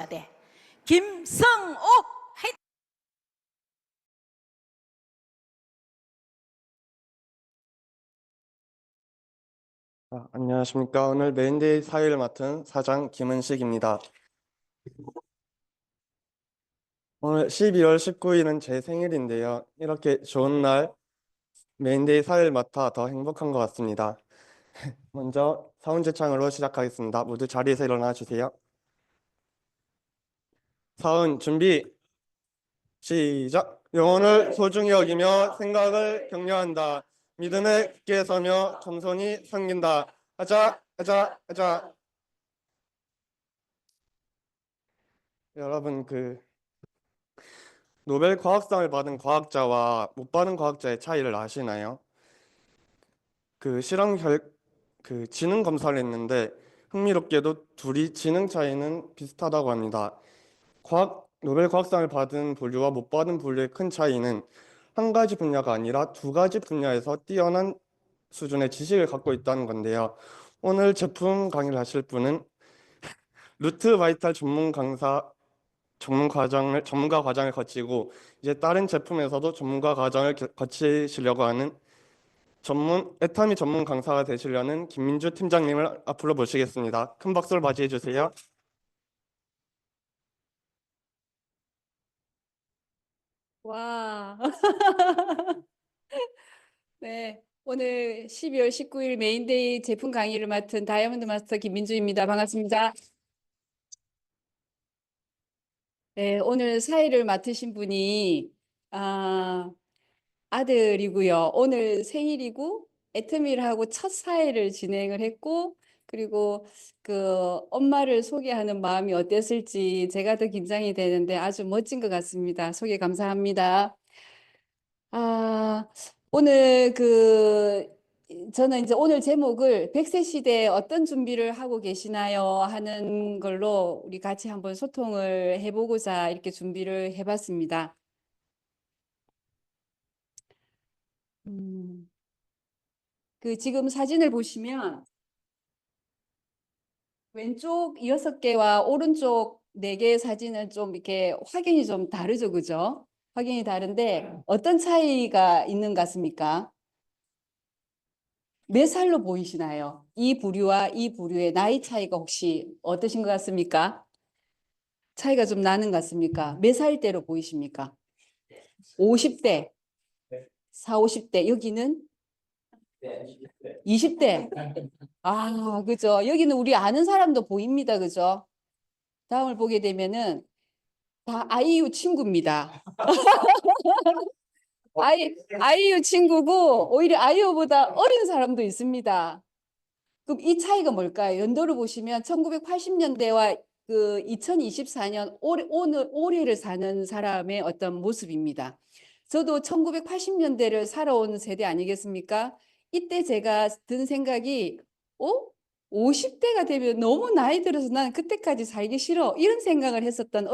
돼. 김성옥 화이팅! 안녕하십니까. 오늘 메인데이 사회를 맡은 사장 김은식입니다. 오늘 12월 19일은 제 생일인데요. 이렇게 좋은 날 메인데이 사회를 맡아 더 행복한 것 같습니다. 먼저 사운제창으로 시작하겠습니다. 모두 자리에서 일어나 주세요. 사운 준비 시작. 영혼을 소중히 여기며 생각을 격려한다. 믿음에 굳게 서며 겸손히 섬긴다. 하자 하자 하자. 여러분 노벨 과학상을 받은 과학자와 못 받은 과학자의 차이를 아시나요? 그 실험 지능 검사를 했는데 흥미롭게도 둘이 지능 차이는 비슷하다고 합니다. 노벨 과학상을 받은 분류와 못 받은 분류의 큰 차이는 한 가지 분야가 아니라 두 가지 분야에서 뛰어난 수준의 지식을 갖고 있다는 건데요. 오늘 제품 강의를 하실 분은 루트 바이탈 전문가 과정을 거치고 이제 다른 제품에서도 전문가 과정을 거치시려고 하는 애터미 전문 강사가 되시려는 김민주 팀장님을 앞으로 모시겠습니다. 큰 박수를 맞이해 주세요. 와. 네. 오늘 12월 19일 메인데이 제품 강의를 맡은 다이아몬드 마스터 김민주입니다. 반갑습니다. 네, 오늘 사회를 맡으신 분이 아들이고요. 오늘 생일이고 애터미를 하고 첫 사회를 진행을 했고 그리고 그 엄마를 소개하는 마음이 어땠을지 제가 더 긴장이 되는데 아주 멋진 것 같습니다. 소개 감사합니다. 아, 오늘 저는 이제 오늘 제목을 100세 시대에 어떤 준비를 하고 계시나요? 하는 걸로 우리 같이 한번 소통을 해보고자 이렇게 준비를 해봤습니다. 음, 지금 사진을 보시면 왼쪽 6개와 오른쪽 4개의 사진은 좀 이렇게 확연히 좀 다르죠, 그죠? 확연히 다른데 어떤 차이가 있는 것 같습니까? 몇 살로 보이시나요? 이 부류와 이 부류의 나이 차이가 혹시 어떠신 것 같습니까? 차이가 좀 나는 것 같습니까? 몇 살대로 보이십니까? 50대, 4, 50대. 여기는 20대. 아, 그죠. 여기는 우리 아는 사람도 보입니다. 그죠? 다음을 보게 되면은 다 아이유 친구입니다. 아이유 친구고 오히려 아이유보다 어린 사람도 있습니다. 그럼 이 차이가 뭘까요? 연도를 보시면 1980년대와 2024년 올해를 사는 사람의 어떤 모습입니다. 저도 1980년대를 살아온 세대 아니겠습니까? 이때 제가 든 생각이, 50대가 되면 너무 나이 들어서 난 그때까지 살기 싫어. 이런 생각을 했었던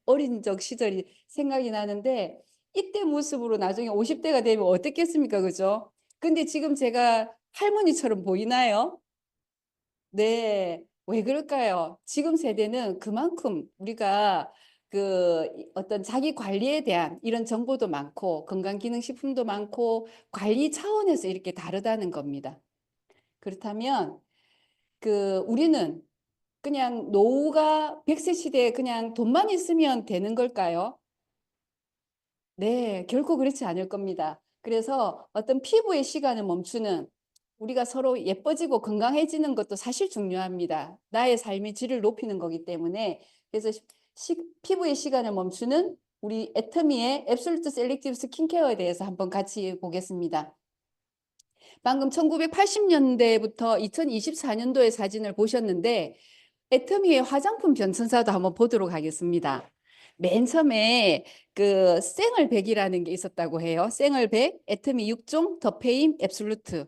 어린 적 시절이 생각이 나는데, 이때 모습으로 나중에 50대가 되면 어떻겠습니까? 그죠? 근데 지금 제가 할머니처럼 보이나요? 네, 왜 그럴까요? 지금 세대는 그만큼 우리가 어떤 자기 관리에 대한 이런 정보도 많고 건강기능식품도 많고 관리 차원에서 이렇게 다르다는 겁니다. 그렇다면 우리는 그냥 노후가 100세 시대에 그냥 돈만 있으면 되는 걸까요? 네, 결코 그렇지 않을 겁니다. 그래서 어떤 피부의 시간을 멈추는 우리가 서로 예뻐지고 건강해지는 것도 사실 중요합니다. 나의 삶의 질을 높이는 거기 때문에 그래서 피부의 시간을 멈추는 우리 애터미의 앱솔루트 셀렉티브 스킨케어에 대해서 한번 같이 보겠습니다. 방금 1980년대부터 2024년도의 사진을 보셨는데 애터미의 화장품 변천사도 한번 보도록 하겠습니다. 맨 처음에 생얼백이라는 게 있었다고 해요. 생얼백, 애터미 6종, 더페임, 앱솔루트.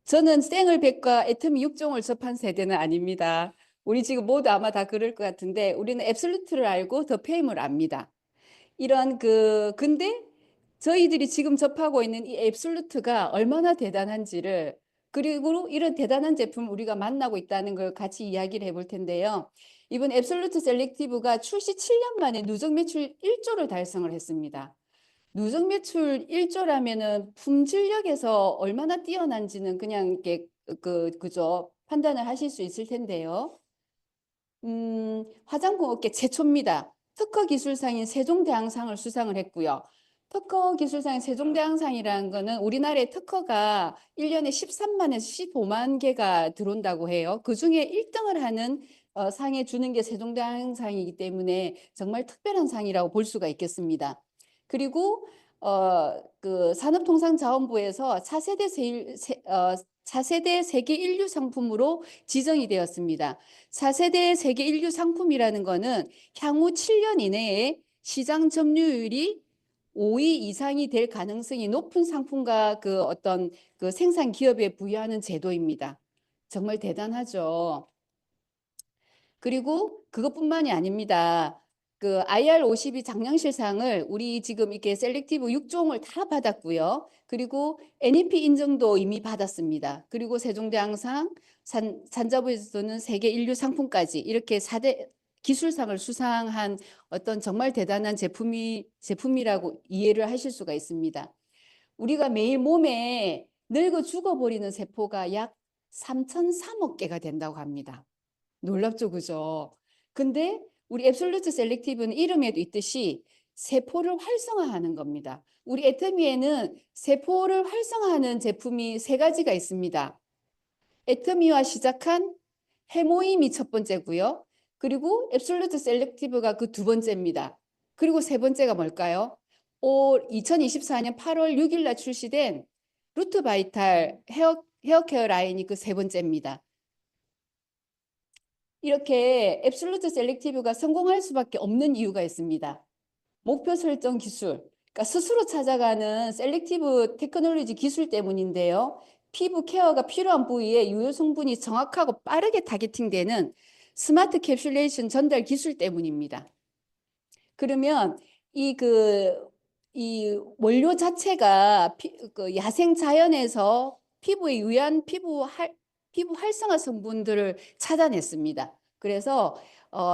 저는 생얼백과 애터미 6종을 접한 세대는 아닙니다. 우리 지금 모두 아마 다 그럴 것 같은데 우리는 앱솔루트를 알고 더페임을 압니다. 근데 저희들이 지금 접하고 있는 이 앱솔루트가 얼마나 대단한지를 그리고 이런 대단한 제품을 우리가 만나고 있다는 걸 같이 이야기를 해볼 텐데요. 이번 앱솔루트 셀렉티브가 출시 7년 만에 누적 매출 1조를 달성을 했습니다. 누적 매출 1조라면은 품질력에서 얼마나 뛰어난지는 그냥 이렇게 그죠 판단을 하실 수 있을 텐데요. 화장품 업계 최초입니다. 특허 기술상인 세종대왕상을 수상을 했고요. 특허 기술상인 세종대왕상이라는 거는 우리나라의 특허가 1년에 13만에서 15만 개가 들어온다고 해요. 그중에 1등을 하는 상에 주는 게 세종대왕상이기 때문에 정말 특별한 상이라고 볼 수가 있겠습니다. 그리고 그 산업통상자원부에서 차세대 세계 인류 상품으로 지정이 되었습니다. 4세대 세계 인류 상품이라는 거는 향후 7년 이내에 시장 점유율이 5위 이상이 될 가능성이 높은 상품과 그 어떤 그 생산 기업에 부여하는 제도입니다. 정말 대단하죠. 그리고 그것뿐만이 아닙니다. 그 IR52 장량실상을 우리 지금 이렇게 셀렉티브 6종을 다 받았고요. 그리고 NEP 인증도 이미 받았습니다. 그리고 세종대왕상, 산자부에서는 세계 인류 상품까지 이렇게 4대 기술상을 수상한 어떤 정말 대단한 제품이라고 이해를 하실 수가 있습니다. 우리가 매일 몸에 늙어 죽어버리는 세포가 약 3,003억 개가 된다고 합니다. 놀랍죠, 그죠? 근데 우리 앱솔루트 셀렉티브는 이름에도 있듯이 세포를 활성화하는 겁니다. 우리 애터미에는 세포를 활성화하는 제품이 3가지가 있습니다. 애터미와 시작한 해모임이 첫 번째고요. 그리고 앱솔루트 셀렉티브가 그 2번째입니다. 그리고 3번째가 뭘까요? 2024년 8월 6일 날 출시된 루트 바이탈 헤어케어 라인이 그 3번째입니다. 이렇게 앱솔루트 셀렉티브가 성공할 수밖에 없는 이유가 있습니다. 목표 설정 기술, 그러니까 스스로 찾아가는 셀렉티브 테크놀로지 기술 때문인데요. 피부 케어가 필요한 부위에 유효 성분이 정확하고 빠르게 타겟팅되는 스마트 캡슐레이션 전달 기술 때문입니다. 그러면 이 원료 자체가 그 야생 자연에서 피부에 유해한 피부 활성화 성분들을 찾아냈습니다. 그래서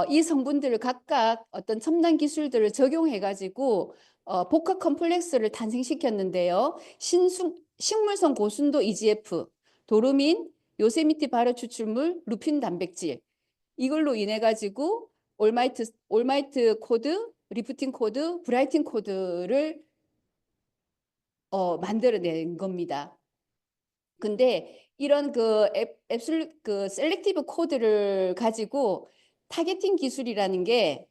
이 성분들을 각각 어떤 첨단 기술들을 적용해 가지고 복합 컴플렉스를 탄생시켰는데요. 식물성 고순도 EGF, 도루민, 요세미티 발효 추출물, 루핀 단백질 이걸로 인해 가지고 올마이트 코드, 리프팅 코드, 브라이팅 코드를 만들어낸 겁니다. 근데 이런 그 셀렉티브 코드를 가지고 타겟팅 기술이라는 게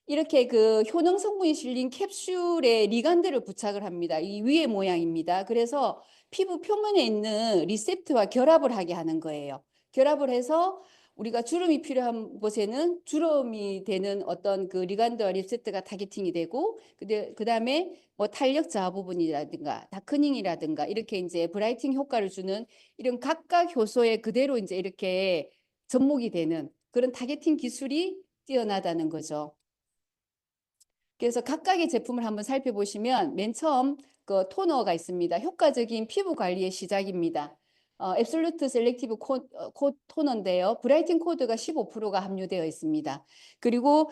이렇게 그 효능 성분이 실린 캡슐에 리간드를 부착을 합니다. 이 위의 모양입니다. 그래서 피부 표면에 있는 리셉트와 결합을 하게 하는 거예요. 결합을 해서 우리가 주름이 필요한 곳에는 주름이 되는 어떤 그 리간드와 리셉트가 타겟팅이 되고 그다음에 뭐 탄력 저하 부분이라든가 다크닝이라든가 이렇게 이제 브라이팅 효과를 주는 이런 각각 효소에 그대로 이제 이렇게 접목이 되는 그런 타겟팅 기술이 뛰어나다는 거죠. 그래서 각각의 제품을 한번 살펴보시면 맨 처음 그 토너가 있습니다. 효과적인 피부 관리의 시작입니다. 앱솔루트 셀렉티브 토너인데요. 브라이팅 코드가 15%가 함유되어 있습니다. 그리고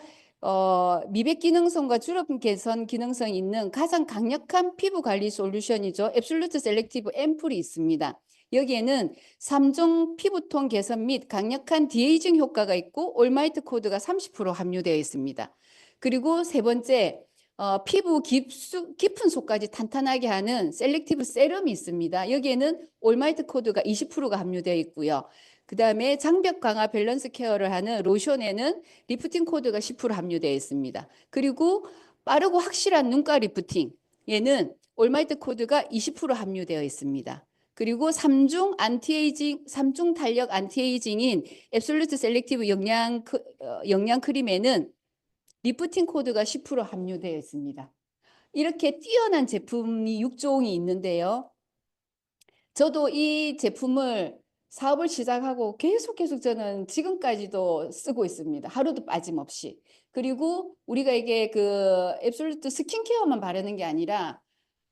미백 기능성과 주름 개선 기능성이 있는 가장 강력한 피부 관리 솔루션이죠. 앱솔루트 셀렉티브 앰플이 있습니다. 여기에는 3종 피부톤 개선 및 강력한 디에이징 효과가 있고 올마이트 코드가 30% 함유되어 있습니다. 그리고 3번째, 피부 깊은 속까지 탄탄하게 하는 셀렉티브 세럼이 있습니다. 여기에는 올마이트 코드가 20%가 함유되어 있고요. 그 다음에 장벽 강화 밸런스 케어를 하는 로션에는 리프팅 코드가 10% 함유되어 있습니다. 그리고 빠르고 확실한 눈가 리프팅, 얘는 올마이트 코드가 20% 함유되어 있습니다. 그리고 3중 탄력 안티에이징인 앱솔루트 셀렉티브 영양 크림에는 리프팅 코드가 10% 함유되어 있습니다. 이렇게 뛰어난 제품이 6종이 있는데요. 저도 이 제품을 사업을 시작하고 계속 저는 지금까지도 쓰고 있습니다. 하루도 빠짐없이. 그리고 우리가 이게 그 앱솔루트 스킨케어만 바르는 게 아니라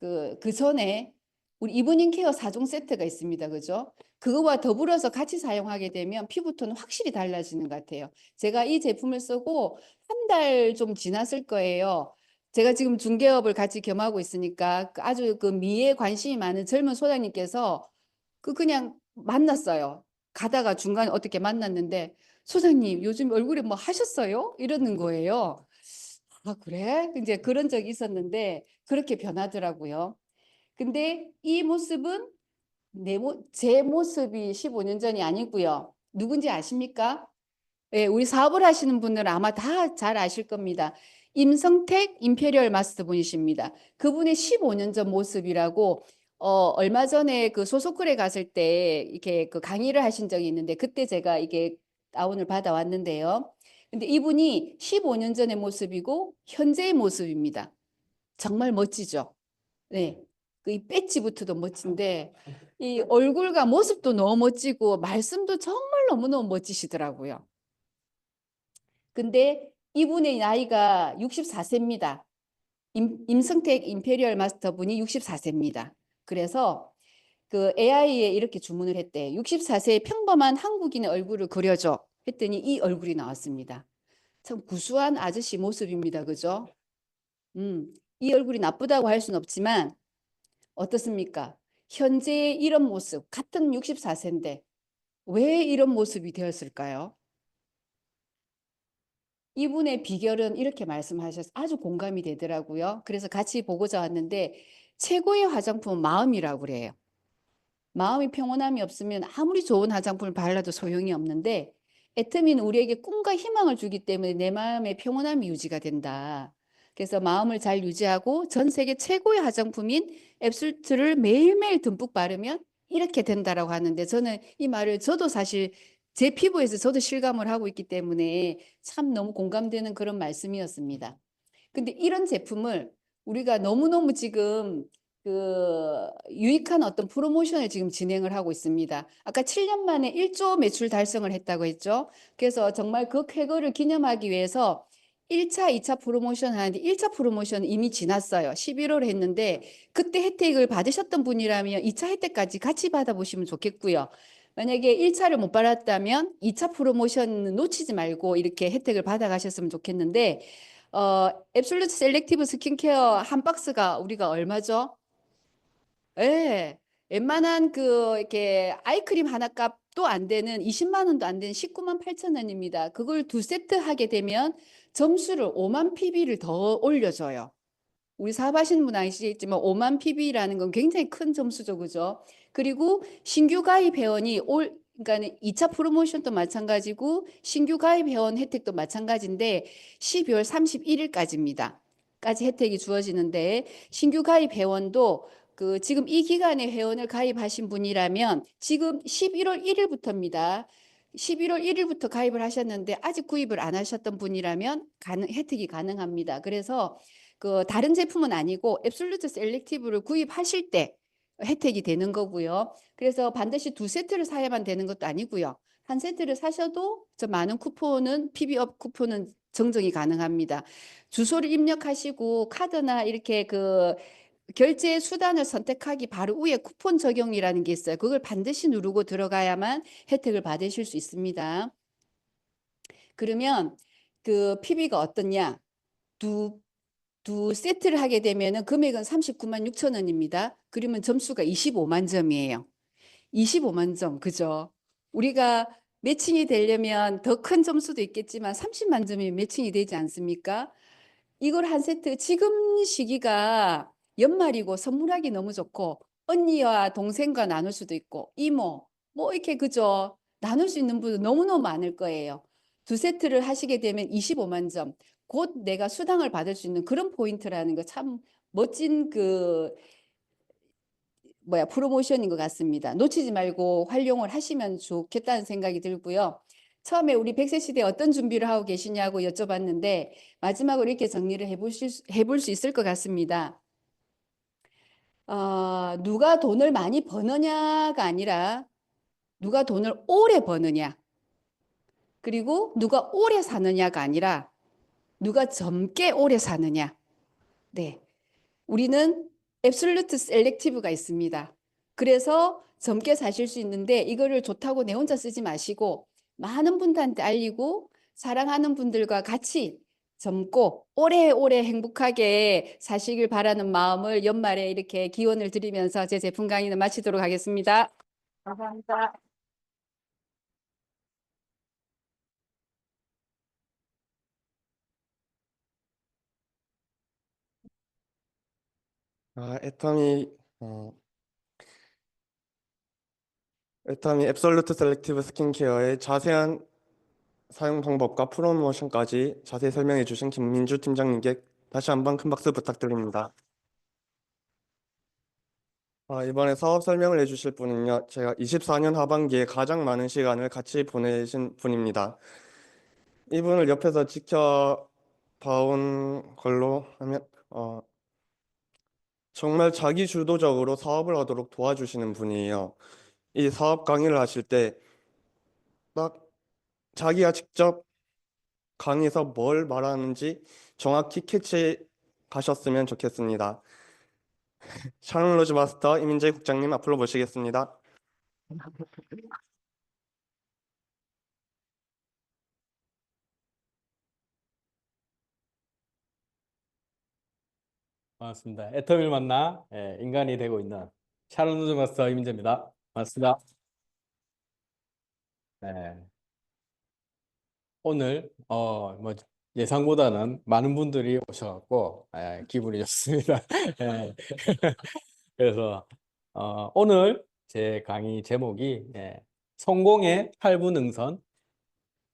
그 전에 우리 이브닝 케어 4종 세트가 있습니다. 그죠? 그거와 더불어서 같이 사용하게 되면 피부톤은 확실히 달라지는 것 같아요. 제가 이 제품을 쓰고 한 달 좀 지났을 거예요. 제가 지금 중개업을 같이 겸하고 있으니까 아주 그 미에 관심이 많은 젊은 소장님께서 그냥 만났어요. 가다가 중간에 어떻게 만났는데 소장님 요즘 얼굴에 뭐 하셨어요? 이러는 거예요. 아, 그래? 이제 그런 적이 있었는데 그렇게 변하더라고요. 근데 이 모습은 제 모습이 15년 전이 아니고요. 누군지 아십니까? 예, 우리 사업을 하시는 분들은 아마 다 잘 아실 겁니다. 임성택 임페리얼 마스터 분이십니다. 그분의 15년 전 모습이라고 얼마 전에 그 소속글에 갔을 때 이렇게 그 강의를 하신 적이 있는데 그때 제가 이게 다운을 받아왔는데요. 근데 이분이 15년 전의 모습이고 현재의 모습입니다. 정말 멋지죠? 네. 그 이 배지부터도 멋진데 이 얼굴과 모습도 너무 멋지고 말씀도 정말 너무너무 멋지시더라고요. 근데 이분의 나이가 64세입니다. 임성택 임페리얼 마스터 분이 64세입니다. 그래서 그 AI에 이렇게 주문을 했대. 64세의 평범한 한국인의 얼굴을 그려줘. 했더니 이 얼굴이 나왔습니다. 참 구수한 아저씨 모습입니다. 그죠? 이 얼굴이 나쁘다고 할 수는 없지만 어떻습니까? 현재의 이런 모습, 같은 64세인데 왜 이런 모습이 되었을까요? 이분의 비결은 이렇게 말씀하셔서 아주 공감이 되더라고요. 그래서 같이 보고자 왔는데 최고의 화장품은 마음이라고 그래요. 마음이 평온함이 없으면 아무리 좋은 화장품을 발라도 소용이 없는데 애터미는 우리에게 꿈과 희망을 주기 때문에 내 마음의 평온함이 유지가 된다. 그래서 마음을 잘 유지하고 전 세계 최고의 화장품인 앱솔트를 매일매일 듬뿍 바르면 이렇게 된다라고 하는데 저는 이 말을 저도 사실 제 피부에서 저도 실감을 하고 있기 때문에 참 너무 공감되는 그런 말씀이었습니다. 근데 이런 제품을 우리가 너무너무 지금 그 유익한 어떤 프로모션을 지금 진행을 하고 있습니다. 아까 7년 만에 1조 매출 달성을 했다고 했죠. 그래서 정말 그 쾌거를 기념하기 위해서 1차, 2차 프로모션 하는데 1차 프로모션은 이미 지났어요. 11월 했는데 그때 혜택을 받으셨던 분이라면 2차 혜택까지 같이 받아보시면 좋겠고요. 만약에 1차를 못 받았다면 2차 프로모션 놓치지 말고 이렇게 혜택을 받아가셨으면 좋겠는데 앱솔루트 셀렉티브 스킨케어 한 박스가 우리가 얼마죠? 예. 웬만한 그 이렇게 아이크림 하나 값도 안 되는 20만 원도 안 되는 19만 8천 원입니다. 그걸 두 세트 하게 되면 점수를 5만 PB를 더 올려줘요. 우리 사업하시는 분 아시겠지만 5만 PB라는 건 굉장히 큰 점수죠, 그죠? 그리고 신규 가입 회원이 그러니까 2차 프로모션도 마찬가지고 신규 가입 회원 혜택도 마찬가지인데 12월 31일까지입니다. 까지 혜택이 주어지는데 신규 가입 회원도 그 지금 이 기간에 회원을 가입하신 분이라면 지금 11월 1일부터입니다. 11월 1일부터 가입을 하셨는데 아직 구입을 안 하셨던 분이라면 혜택이 가능합니다. 그래서 그 다른 제품은 아니고 앱솔루트 셀렉티브를 구입하실 때 혜택이 되는 거고요. 그래서 반드시 두 세트를 사야만 되는 것도 아니고요. 한 세트를 사셔도 저 많은 쿠폰은 PB업 쿠폰은 정정이 가능합니다. 주소를 입력하시고 카드나 이렇게 그 결제 수단을 선택하기 바로 위에 쿠폰 적용이라는 게 있어요. 그걸 반드시 누르고 들어가야만 혜택을 받으실 수 있습니다. 그러면 그 PB가 어떻냐? 두 세트를 하게 되면은 금액은 39만 6천 원입니다. 그러면 점수가 25만 점이에요. 25만 점, 그죠? 우리가 매칭이 되려면 더 큰 점수도 있겠지만 30만 점이 매칭이 되지 않습니까? 이걸 한 세트 지금 시기가 연말이고 선물하기 너무 좋고 언니와 동생과 나눌 수도 있고 이모 뭐 이렇게 그죠? 나눌 수 있는 분도 너무너무 많을 거예요. 두 세트를 하시게 되면 25만 점. 곧 내가 수당을 받을 수 있는 그런 포인트라는 거 참 멋진 그 프로모션인 것 같습니다. 놓치지 말고 활용을 하시면 좋겠다는 생각이 들고요. 처음에 우리 100세 시대에 어떤 준비를 하고 계시냐고 여쭤봤는데 마지막으로 이렇게 정리를 해볼 수 있을 것 같습니다. 누가 돈을 많이 버느냐가 아니라 누가 돈을 오래 버느냐 그리고 누가 오래 사느냐가 아니라 누가 젊게 오래 사느냐. 네, 우리는 앱솔루트 셀렉티브가 있습니다. 그래서 젊게 사실 수 있는데 이거를 좋다고 내 혼자 쓰지 마시고 많은 분들한테 알리고 사랑하는 분들과 같이 젊고 오래오래 행복하게 사시길 바라는 마음을 연말에 이렇게 기원을 드리면서 제 제품 강의는 마치도록 하겠습니다. 감사합니다. 아, 애터미 앱솔루트 셀렉티브 스킨케어의 자세한 사용 방법과 프로모션까지 자세히 설명해 주신 김민주 팀장님께 다시 한번 큰 박수 부탁드립니다. 이번에 사업 설명을 해주실 분은요, 제가 24년 하반기에 가장 많은 시간을 같이 보내신 분입니다. 이분을 옆에서 지켜봐온 걸로 하면, 정말 자기 주도적으로 사업을 하도록 도와주시는 분이에요. 이 사업 강의를 하실 때 딱 자기가 직접 강의에서 뭘 말하는지 정확히 캐치하셨으면 좋겠습니다. 샤론 로즈 마스터 이민재 국장님 앞으로 모시겠습니다. 반갑습니다. 애터미를 만나 인간이 되고 있는 샤론 우즈 마스터 이민재입니다. 반갑습니다. 네, 오늘 뭐 예상보다는 많은 분들이 오셔갖고 기분이 좋습니다. 예. 그래서 오늘 제 강의 제목이 성공의 8분 능선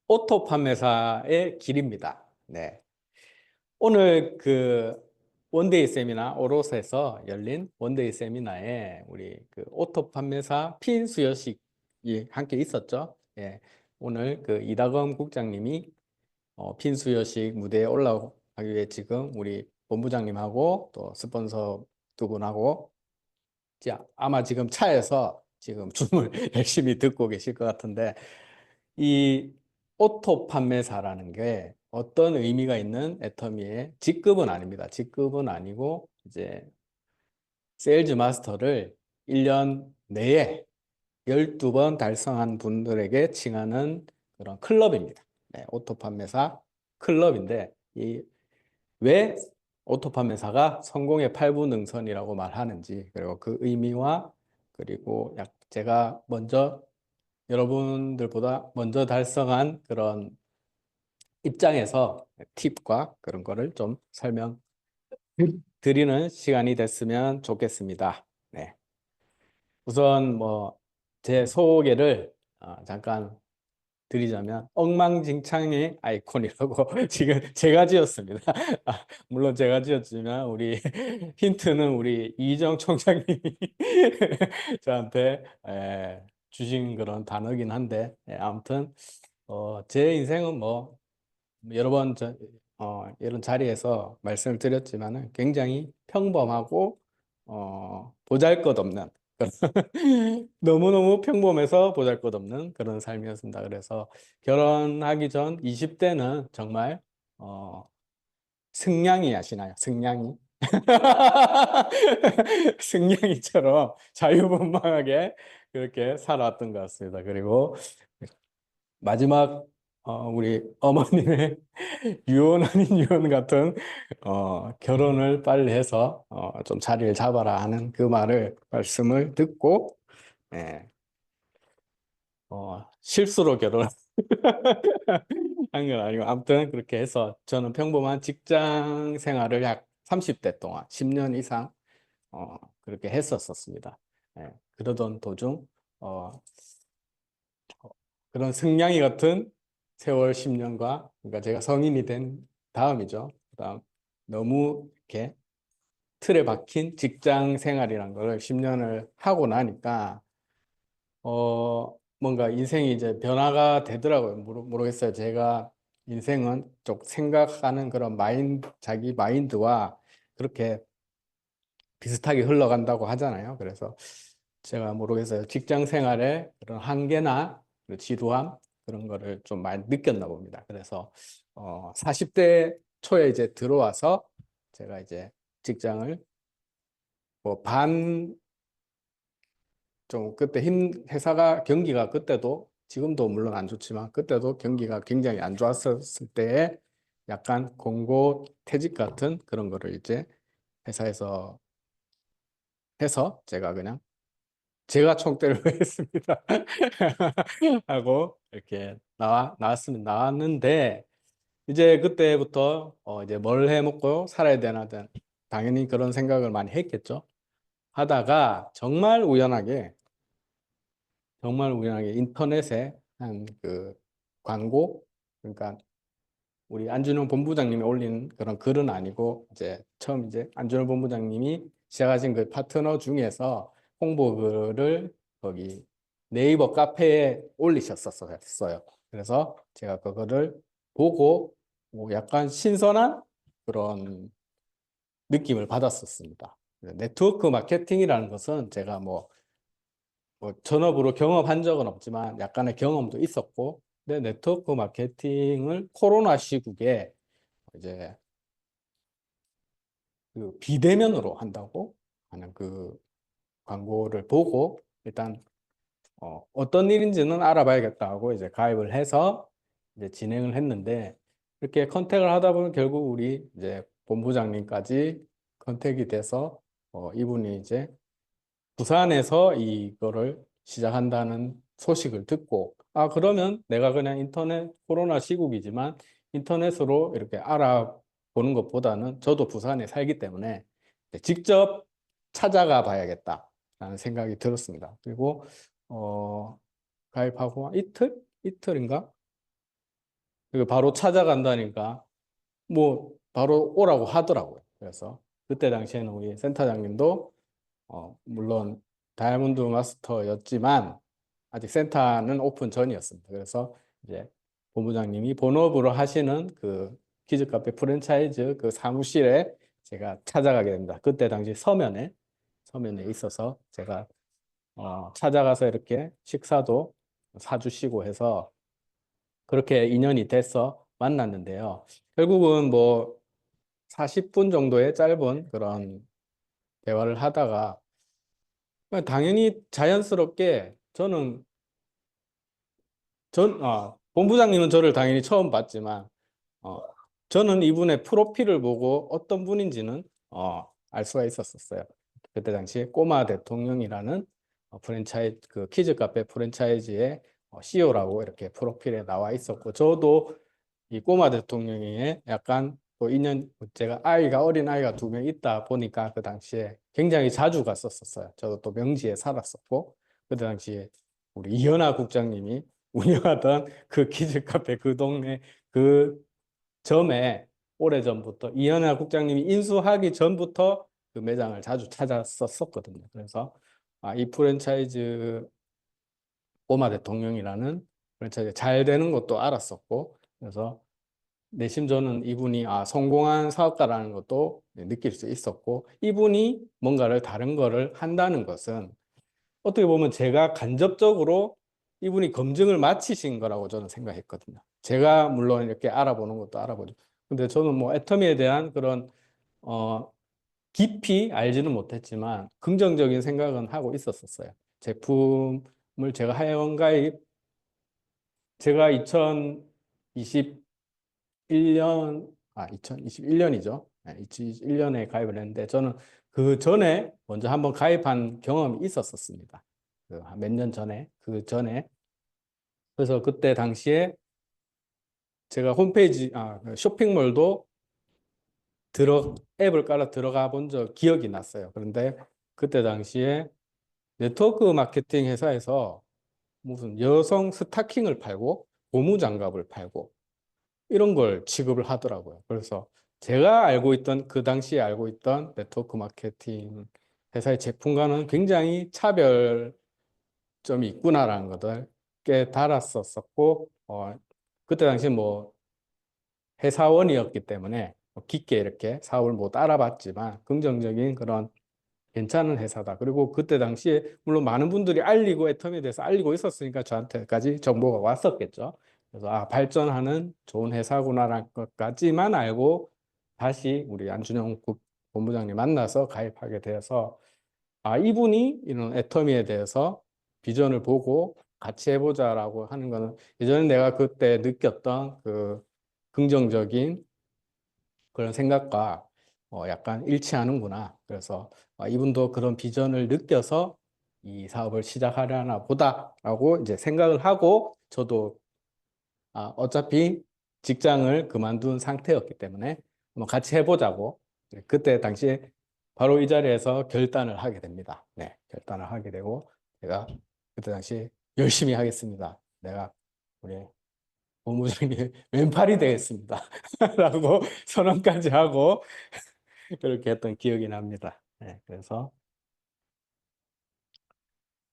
오토 판매사의 길입니다. 네. 오늘 그 원데이 세미나 오롯에서 열린 원데이 세미나에 우리 그 오토 판매사 핀수여식이 함께 있었죠. 예. 오늘 그 이다검 국장님이 핀수여식 무대에 올라가기 위해 지금 우리 본부장님하고 또 스폰서 두 분하고 아마 지금 차에서 지금 줌을 열심히 듣고 계실 것 같은데 이 오토 판매사라는 게 어떤 의미가 있는 애터미의 직급은 아닙니다. 직급은 아니고 이제 세일즈 마스터를 1년 내에 12번 달성한 분들에게 칭하는 그런 클럽입니다. 네, 오토 판매사 클럽인데 왜 오토 판매사가 성공의 8분 능선이라고 말하는지 그리고 그 의미와 그리고 제가 먼저 여러분들보다 먼저 달성한 그런 입장에서 팁과 그런 거를 좀 설명드리는 시간이 됐으면 좋겠습니다. 네. 우선 뭐 제 소개를 잠깐 드리자면 엉망진창의 아이콘이라고 지금 제가 지었습니다. 물론 제가 지었지만 우리 힌트는 우리 이정 총장님이 저한테 주신 그런 단어긴 한데 아무튼 제 인생은 뭐 여러 번 이런 자리에서 말씀을 드렸지만은 굉장히 평범하고 보잘것없는 너무너무 평범해서 보잘것없는 그런 삶이었습니다. 그래서 결혼하기 전 20대는 정말 승냥이 아시나요? 승냥이? 승냥이처럼 자유분방하게 그렇게 살아왔던 것 같습니다. 그리고 마지막 우리 어머님의 유언 아닌 유언 같은 결혼을 빨리 해서 좀 자리를 잡아라 하는 그 말씀을 듣고 예, 실수로 결혼한 건 아니고 아무튼 그렇게 해서 저는 평범한 직장 생활을 약 30대 동안 10년 이상 그렇게 했었습니다. 예, 그러던 도중 그런 승냥이 같은 세월 10년과 그러니까 제가 성인이 된 다음이죠. 그다음 너무 이렇게 틀에 박힌 직장 생활이란 걸 10년을 하고 나니까 뭔가 인생이 이제 변화가 되더라고요. 모르겠어요. 제가 인생은 좀 생각하는 그런 자기 마인드와 그렇게 비슷하게 흘러간다고 하잖아요. 그래서 제가 모르겠어요. 직장 생활에 그런 한계나 지루함 그런 거를 좀 많이 느꼈나 봅니다. 그래서 40대 초에 이제 들어와서 제가 이제 직장을 뭐 좀 그때 회사가 경기가 그때도 지금도 물론 안 좋지만 그때도 경기가 굉장히 안 좋았었을 때에 약간 공고 퇴직 같은 그런 거를 이제 회사에서 해서 제가 총대를 했습니다. 하고 이렇게 나왔는데 이제 그때부터 이제 뭘 해 먹고 살아야 되나 당연히 그런 생각을 많이 했겠죠. 하다가 정말 우연하게 인터넷에 한 그 광고, 그러니까 우리 안준영 본부장님이 올린 그런 글은 아니고 이제 처음 이제 안준영 본부장님이 시작하신 그 파트너 중에서 홍보글을 거기 네이버 카페에 올리셨었어요. 그래서 제가 그거를 보고 뭐 약간 신선한 그런 느낌을 받았었습니다. 네트워크 마케팅이라는 것은 제가 뭐 전업으로 경험한 적은 없지만 약간의 경험도 있었고, 근데 네트워크 마케팅을 코로나 시국에 이제 그 비대면으로 한다고 하는 그 광고를 보고 일단 어떤 일인지는 알아봐야겠다 하고 이제 가입을 해서 이제 진행을 했는데, 이렇게 컨택을 하다 보면 결국 우리 이제 본부장님까지 컨택이 돼서 이분이 이제 부산에서 이거를 시작한다는 소식을 듣고, 아, 그러면 내가 그냥 코로나 시국이지만 인터넷으로 이렇게 알아보는 것보다는 저도 부산에 살기 때문에 직접 찾아가 봐야겠다라는 생각이 들었습니다. 그리고, 가입하고 이틀인가? 그리고 바로 찾아간다니까 뭐 바로 오라고 하더라고요. 그래서 그때 당시에는 우리 센터장님도 물론 다이아몬드 마스터였지만 아직 센터는 오픈 전이었습니다. 그래서 이제 본부장님이 본업으로 하시는 그 키즈 카페 프랜차이즈 그 사무실에 제가 찾아가게 됩니다. 그때 당시 서면에 있어서 제가 찾아가서 이렇게 식사도 사주시고 해서 그렇게 인연이 돼서 만났는데요. 결국은 뭐 40분 정도의 짧은 그런 대화를 하다가 당연히 자연스럽게 본부장님은 저를 당연히 처음 봤지만 어, 저는 이분의 프로필을 보고 어떤 분인지는 알 수가 있었어요. 그때 당시에 꼬마 대통령이라는 프랜차이즈 그 키즈 카페 프랜차이즈의 CEO라고 이렇게 프로필에 나와 있었고, 저도 이 꼬마 대통령에 약간 또 인연, 제가 어린 아이가 2명 있다 보니까 그 당시에 굉장히 자주 갔었어요. 저도 또 명지에 살았었고, 그때 당시에 우리 이현아 국장님이 운영하던 그 키즈 카페 그 동네 그 점에 오래전부터 이현아 국장님이 인수하기 전부터 그 매장을 자주 찾았었거든요. 그래서 이 프랜차이즈 꼬마 대통령이라는 프랜차이즈 잘 되는 것도 알았었고, 그래서 내심 저는 이분이 성공한 사업가라는 것도 느낄 수 있었고, 이분이 뭔가를 다른 거를 한다는 것은 어떻게 보면 제가 간접적으로 이분이 검증을 마치신 거라고 저는 생각했거든요. 제가 물론 이렇게 알아보는 것도 알아보죠. 근데 저는 뭐 애터미에 대한 그런 깊이 알지는 못했지만 긍정적인 생각은 하고 있었어요. 제품을 제가 회원가입, 제가 2021년이죠. 2021년에 가입을 했는데 저는 그 전에 먼저 한번 가입한 경험이 있었습니다. 몇 년 전에, 그 전에. 그래서 그때 당시에 제가 홈페이지, 그 쇼핑몰도 앱을 깔아 들어가 본 적 기억이 났어요. 그런데 그때 당시에 네트워크 마케팅 회사에서 무슨 여성 스타킹을 팔고 고무장갑을 팔고 이런 걸 취급을 하더라고요. 그래서 제가 그 당시에 알고 있던 네트워크 마케팅 회사의 제품과는 굉장히 차별점이 있구나라는 것을 깨달았었고, 그때 당시 뭐 회사원이었기 때문에 깊게 이렇게 사업을 못 알아봤지만 긍정적인 그런 괜찮은 회사다. 그리고 그때 당시에 물론 많은 분들이 애터미에 대해서 알리고 있었으니까 저한테까지 정보가 왔었겠죠. 그래서 발전하는 좋은 회사구나라는 것까지만 알고 다시 우리 안준영 본부장님 만나서 가입하게 되어서 이분이 이런 애터미에 대해서 비전을 보고 같이 해보자라고 하는 거는 예전에 내가 그때 느꼈던 그 긍정적인 그런 생각과 약간 일치하는구나. 그래서 이분도 그런 비전을 느껴서 이 사업을 시작하려나 보다라고 이제 생각을 하고 저도 어차피 직장을 그만둔 상태였기 때문에 한번 같이 해보자고 그때 당시에 바로 이 자리에서 결단을 하게 됩니다. 네, 결단을 하게 되고 제가 그때 당시 열심히 하겠습니다. 내가 우리 본부장님 왼팔이 되겠습니다. 라고 선언까지 하고 그렇게 했던 기억이 납니다.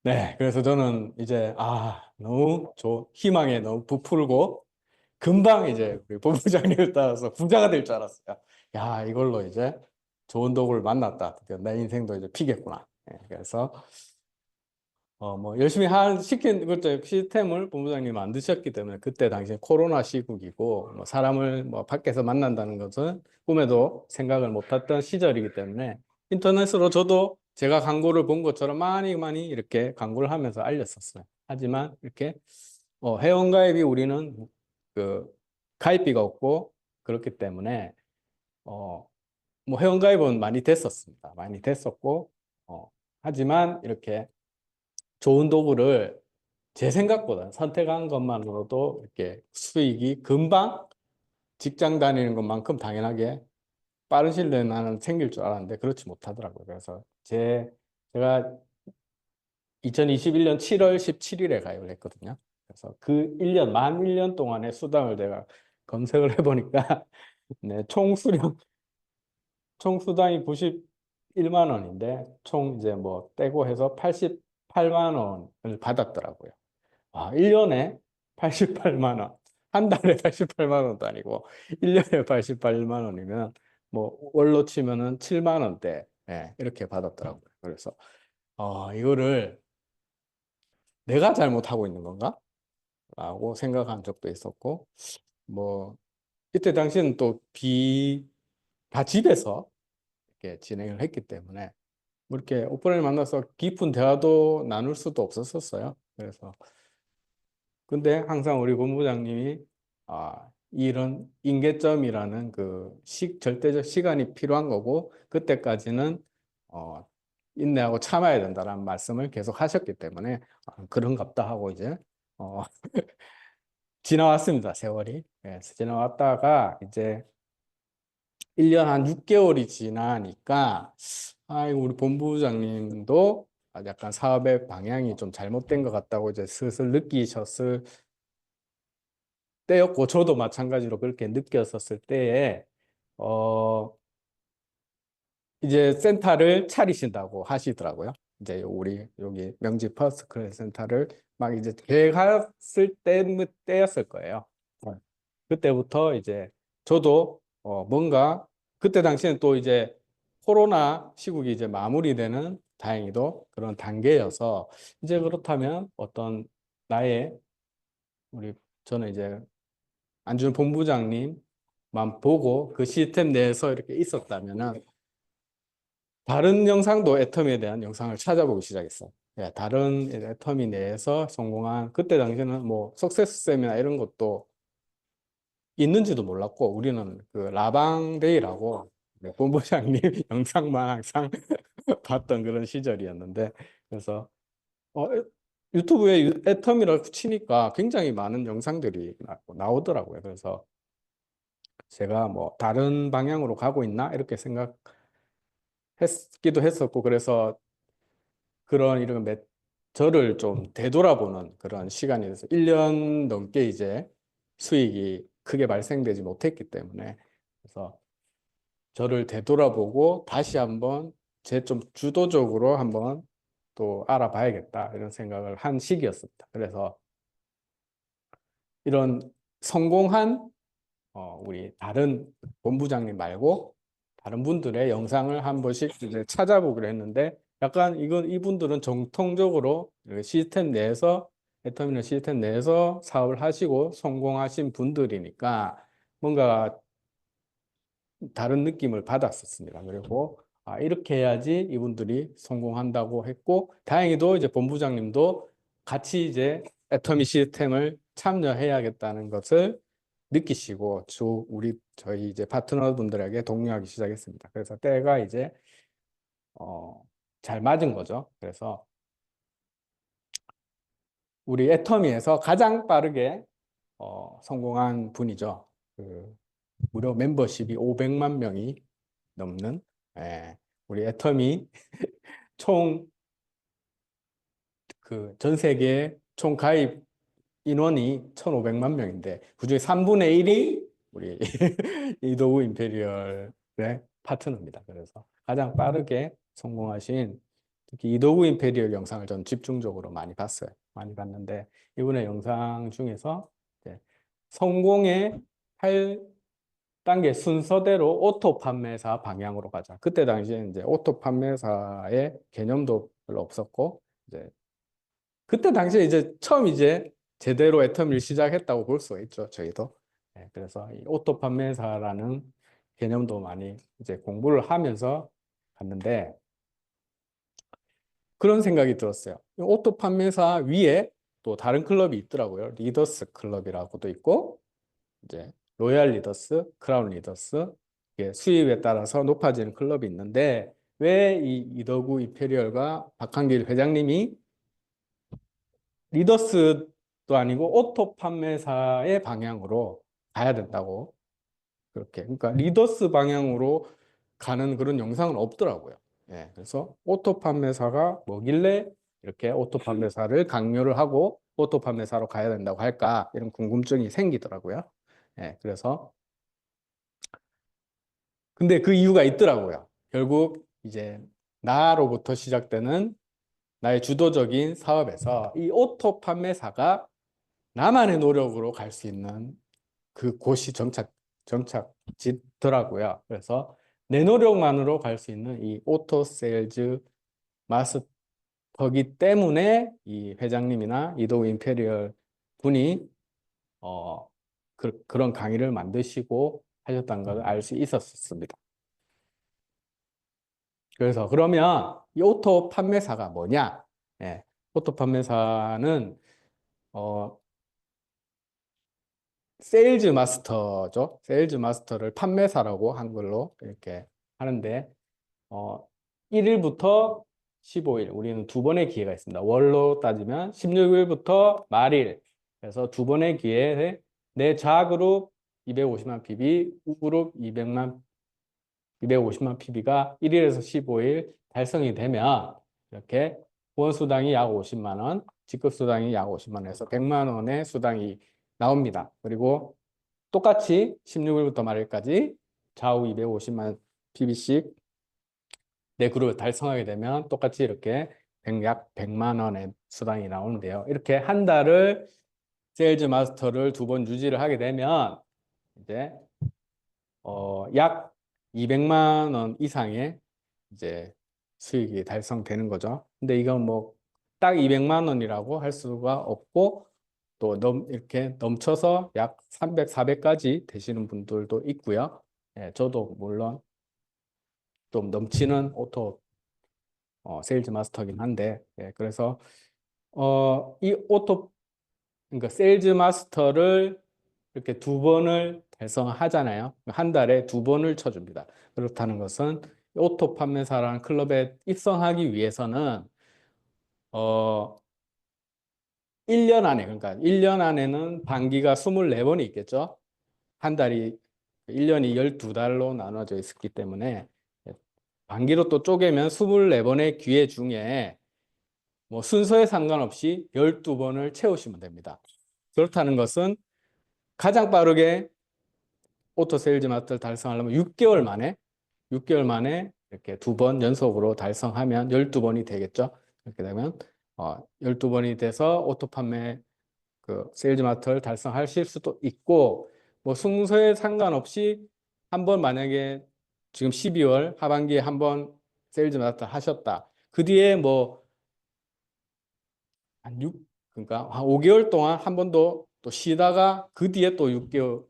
네, 그래서 저는 이제 너무 희망에 너무 부풀고 금방 이제 우리 본부장님을 따라서 부자가 될 줄 알았어요. 야, 이걸로 이제 좋은 도구를 만났다. 드디어 내 인생도 이제 피겠구나. 그래서 뭐 열심히 시킨 그때 시스템을 본부장님이 만드셨기 때문에 그때 당시에 코로나 시국이고 뭐 사람을 뭐 밖에서 만난다는 것은 꿈에도 생각을 못했던 시절이기 때문에 인터넷으로 저도 제가 광고를 본 것처럼 많이 많이 이렇게 광고를 하면서 알렸었어요. 하지만 이렇게 회원가입이 우리는 그 가입비가 없고 그렇기 때문에 뭐 회원가입은 많이 됐었습니다. 많이 됐었고 하지만 이렇게 좋은 도구를 제 생각보다 선택한 것만으로도 이렇게 수익이 금방 직장 다니는 것만큼 당연하게 빠른 시일 내에 나는 생길 줄 알았는데 그렇지 못하더라고요. 그래서 제가 2021년 7월 17일에 가입을 했거든요. 그래서 그 1년, 만 1년 동안의 수당을 내가 검색을 해보니까 네, 총 수당이 91만 원인데 총 이제 뭐 떼고 해서 88만 원을 받았더라고요. 1년에 88만 원. 한 달에 88만 원도 아니고 1년에 88만 원이면 뭐 월로 치면은 7만 원대 이렇게 받았더라고요. 그래서 이거를 내가 잘못하고 있는 건가? 라고 생각한 적도 있었고 뭐 이때 당시는 또 다 집에서 이렇게 진행을 했기 때문에 뭐 이렇게 오프라인 만나서 깊은 대화도 나눌 수도 없었어요. 그래서 근데 항상 우리 본부장님이 이런 임계점이라는 그 절대적 시간이 필요한 거고 그때까지는 인내하고 참아야 된다는 말씀을 계속 하셨기 때문에 그런갑다 하고 이제 어, 지나왔습니다. 세월이. 그래서 지나왔다가 이제 1년 한 6개월이 지나니까 우리 본부장님도 약간 사업의 방향이 좀 잘못된 것 같다고 이제 슬슬 느끼셨을 때였고 저도 마찬가지로 그렇게 느꼈었을 때에 이제 센터를 차리신다고 하시더라고요. 이제 우리 여기 명지 퍼스트 클래스 센터를 막 이제 계획했을 때였을 거예요. 그때부터 이제 저도 뭔가 그때 당시에는 또 이제 코로나 시국이 이제 마무리되는 다행히도 그런 단계여서 이제 그렇다면 어떤 나의 저는 이제 안준 본부장님만 보고 그 시스템 내에서 이렇게 있었다면은 다른 영상도 애터미에 대한 영상을 찾아보기 시작했어요. 다른 애터미 내에서 성공한 그때 당시에는 뭐 석세스쌤이나 이런 것도 있는지도 몰랐고 우리는 그 라방데이라고 본부장님 영상만 항상 봤던 그런 시절이었는데 그래서 유튜브에 애터미라고 치니까 굉장히 많은 영상들이 나오더라고요. 그래서 제가 뭐 다른 방향으로 가고 있나 이렇게 생각했기도 했었고 그래서 그런 이런 저를 좀 되돌아보는 그런 시간이 돼서 1년 넘게 이제 수익이 크게 발생되지 못했기 때문에 그래서 저를 되돌아보고 다시 한번 좀 주도적으로 한번 또 알아봐야겠다 이런 생각을 한 시기였습니다. 그래서 이런 성공한 우리 다른 본부장님 말고 다른 분들의 영상을 한 번씩 이제 찾아보기로 했는데 약간 이분들은 정통적으로 시스템 내에서 애터미널 시스템 내에서 사업을 하시고 성공하신 분들이니까 뭔가 다른 느낌을 받았었습니다. 그리고 이렇게 해야지 이분들이 성공한다고 했고, 다행히도 이제 본부장님도 같이 이제 애터미 시스템을 참여해야겠다는 것을 느끼시고 저희 이제 파트너분들에게 독려하기 시작했습니다. 그래서 때가 이제 잘 맞은 거죠. 그래서 우리 애터미에서 가장 빠르게 성공한 분이죠. 무려 멤버십이 500만 명이 넘는, 우리 애터미 총 전 세계 총 가입 인원이 1,500만 명인데 그중에 3분의 1이 우리 이도우 임페리얼의 파트너입니다. 그래서 가장 빠르게 성공하신 특히 이도우 임페리얼 영상을 전 집중적으로 많이 봤어요. 많이 봤는데 이분의 영상 중에서 이제 성공의 8단계 순서대로 오토 판매사 방향으로 가자. 그때 당시에 이제 오토 판매사의 개념도 별로 없었고 이제 그때 당시에 이제 처음 이제 제대로 애터미를 시작했다고 볼 수가 있죠. 저희도. 그래서 이 오토 판매사라는 개념도 많이 이제 공부를 하면서 갔는데 그런 생각이 들었어요. 이 오토 판매사 위에 또 다른 클럽이 있더라고요. 리더스 클럽이라고도 있고 이제 로얄 리더스, 크라운 리더스 이게 수입에 따라서 높아지는 클럽이 있는데 왜 이 이덕우 이페리얼과 박한길 회장님이 리더스도 아니고 오토 판매사의 방향으로 가야 된다고 그렇게 그러니까 리더스 방향으로 가는 그런 영상은 없더라고요. 그래서 오토 판매사가 뭐길래 이렇게 오토 판매사를 강요를 하고 오토 판매사로 가야 된다고 할까 이런 궁금증이 생기더라고요. 그래서 근데 그 이유가 있더라고요. 결국 이제 나로부터 시작되는 나의 주도적인 사업에서 이 오토 판매사가 나만의 노력으로 갈 수 있는 그 곳이 정착지더라고요. 그래서 내 노력만으로 갈 수 있는 이 오토 세일즈 마스터기 때문에 이 회장님이나 이도우 임페리얼 분이 그런 강의를 만드시고 하셨다는 걸 알 수 있었습니다. 그래서 그러면 이 오토 판매사가 뭐냐? 오토 판매사는 세일즈 마스터죠. 세일즈 마스터를 판매사라고 한글로 이렇게 하는데 1일부터 15일 우리는 두 번의 기회가 있습니다. 월로 따지면 16일부터 말일 그래서 두 번의 기회에 내 좌그룹 250만 PB, 우그룹 250만 PB가 1일에서 15일 달성이 되면 이렇게 후원수당이 약 50만 원, 직급수당이 약 50만 원에서 100만 원의 수당이 나옵니다. 그리고 똑같이 16일부터 말일까지 좌우 250만 PB씩 내 그룹을 달성하게 되면 똑같이 이렇게 약 100만 원의 수당이 나오는데요. 이렇게 한 달을 세일즈 마스터를 두 번 유지를 하게 되면 이제 약 200만 원 이상의 이제 수익이 달성되는 거죠. 근데 이건 뭐 딱 200만 원이라고 할 수가 없고 또 이렇게 넘쳐서 약 300, 400까지 되시는 분들도 있고요. 저도 물론 좀 넘치는 오토 세일즈 마스터긴 한데 그래서 이 오토 그러니까 세일즈 마스터를 이렇게 두 번을 달성하잖아요. 한 달에 두 번을 쳐줍니다. 그렇다는 것은 오토 판매사라는 클럽에 입성하기 위해서는 1년 안에 그러니까 1년 안에는 반기가 24번이 있겠죠. 한 달이 1년이 12달로 나눠져 있기 때문에 반기로 또 쪼개면 24번의 기회 중에 뭐 순서에 상관없이 12번을 채우시면 됩니다. 그렇다는 것은 가장 빠르게 오토 세일즈 마스터를 달성하려면 6개월 만에 이렇게 두 번 연속으로 달성하면 12번이 되겠죠. 그렇게 되면 12번이 돼서 오토 판매 세일즈 마스터를 달성하실 수도 있고 뭐 순서에 상관없이 한 번 만약에 지금 12월 하반기에 한 번 세일즈 마스터 하셨다. 그 뒤에 뭐 그러니까 한 5개월 동안 한 번도 또 쉬다가 그 뒤에 또 6개월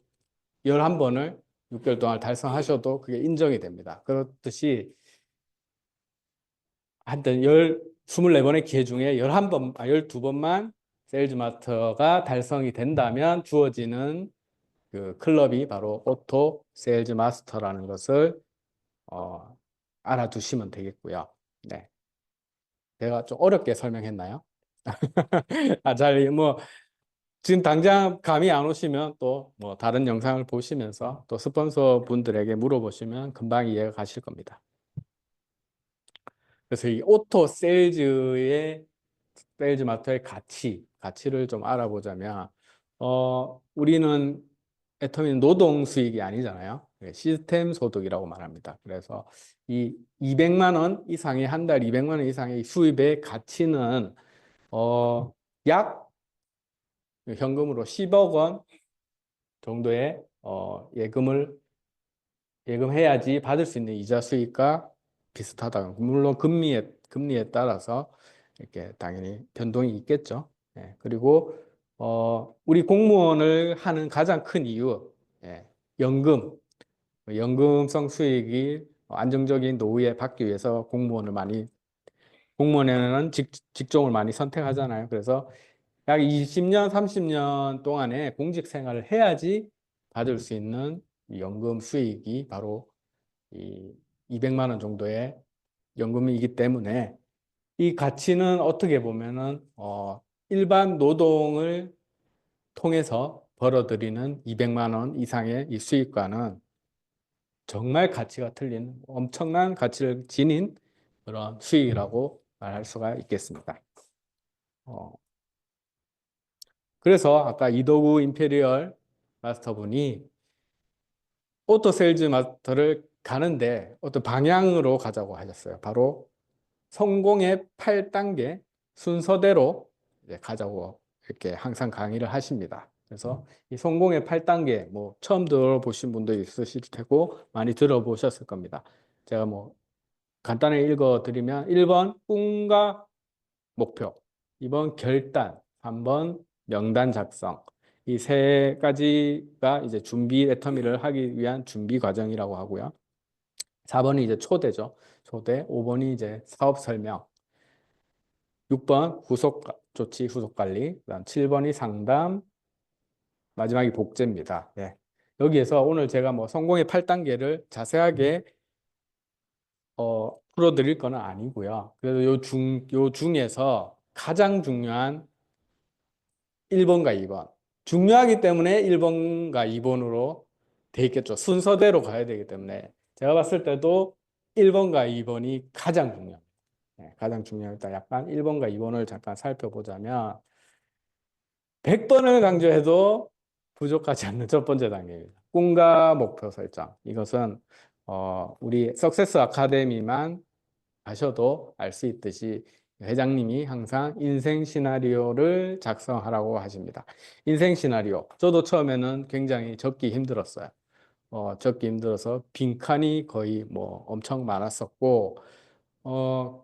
11번을 6개월 동안 달성하셔도 그게 인정이 됩니다. 그렇듯이 하여튼 24번의 기회 중에 12번만 세일즈 마스터가 달성이 된다면 주어지는 그 클럽이 바로 오토 세일즈 마스터라는 것을 알아두시면 되겠고요. 네. 제가 좀 어렵게 설명했나요? 뭐, 지금 당장 감이 안 오시면 또 뭐 다른 영상을 보시면서 또 스폰서 분들에게 물어보시면 금방 이해가 가실 겁니다. 그래서 이 오토 세일즈의 세일즈 마스터의 가치를 좀 알아보자면, 우리는 애터미는 노동 수익이 아니잖아요. 시스템 소득이라고 말합니다. 그래서 이 200만 원 이상의 한 달 200만 원 이상의 수입의 가치는 약 현금으로 10억 원 정도의 예금해야지 받을 수 있는 이자 수익과 비슷하다. 물론 금리에 따라서 이렇게 당연히 변동이 있겠죠. 예, 그리고 우리 공무원을 하는 가장 큰 이유, 예, 연금성 수익이 안정적인 노후에 받기 위해서 공무원에는 직종을 많이 선택하잖아요. 그래서 약 20년, 30년 동안에 공직 생활을 해야지 받을 수 있는 이 연금 수익이 바로 이 200만 원 정도의 연금이기 때문에 이 가치는 어떻게 보면은 일반 노동을 통해서 벌어들이는 200만 원 이상의 이 수익과는 정말 가치가 틀린 엄청난 가치를 지닌 그런 수익이라고 말할 수가 있겠습니다. 그래서 아까 이도구 임페리얼 마스터분이 오토 세일즈 마스터를 가는데 어떤 방향으로 가자고 하셨어요. 바로 성공의 8단계 순서대로 이제 가자고 이렇게 항상 강의를 하십니다. 그래서 이 성공의 8단계 뭐 처음 들어보신 분도 있으실 테고 많이 들어보셨을 겁니다. 제가 뭐 간단하게 읽어드리면 1번 꿈과 목표, 2번 결단, 3번 명단 작성. 이 세 가지가 이제 준비 애터미를 하기 위한 준비 과정이라고 하고요. 4번이 이제 초대죠. 초대. 5번이 이제 사업 설명. 6번 후속 조치, 후속 관리. 그다음 7번이 상담. 마지막이 복제입니다. 예. 여기에서 오늘 제가 뭐 성공의 8단계를 자세하게 풀어드릴 건 아니고요. 그래도 요 중에서 가장 중요한 1번과 2번. 중요하기 때문에 1번과 2번으로 돼 있겠죠. 순서대로 가야 되기 때문에. 제가 봤을 때도 1번과 2번이 가장 중요합니다. 네, 가장 중요합니다. 약간 1번과 2번을 잠깐 살펴보자면 100번을 강조해도 부족하지 않는 첫 번째 단계입니다. 꿈과 목표 설정. 이것은 우리 석세스 아카데미만 가셔도 알 수 있듯이 회장님이 항상 인생 시나리오를 작성하라고 하십니다. 인생 시나리오. 저도 처음에는 굉장히 적기 힘들었어요. 적기 힘들어서 빈칸이 거의 뭐 엄청 많았었고,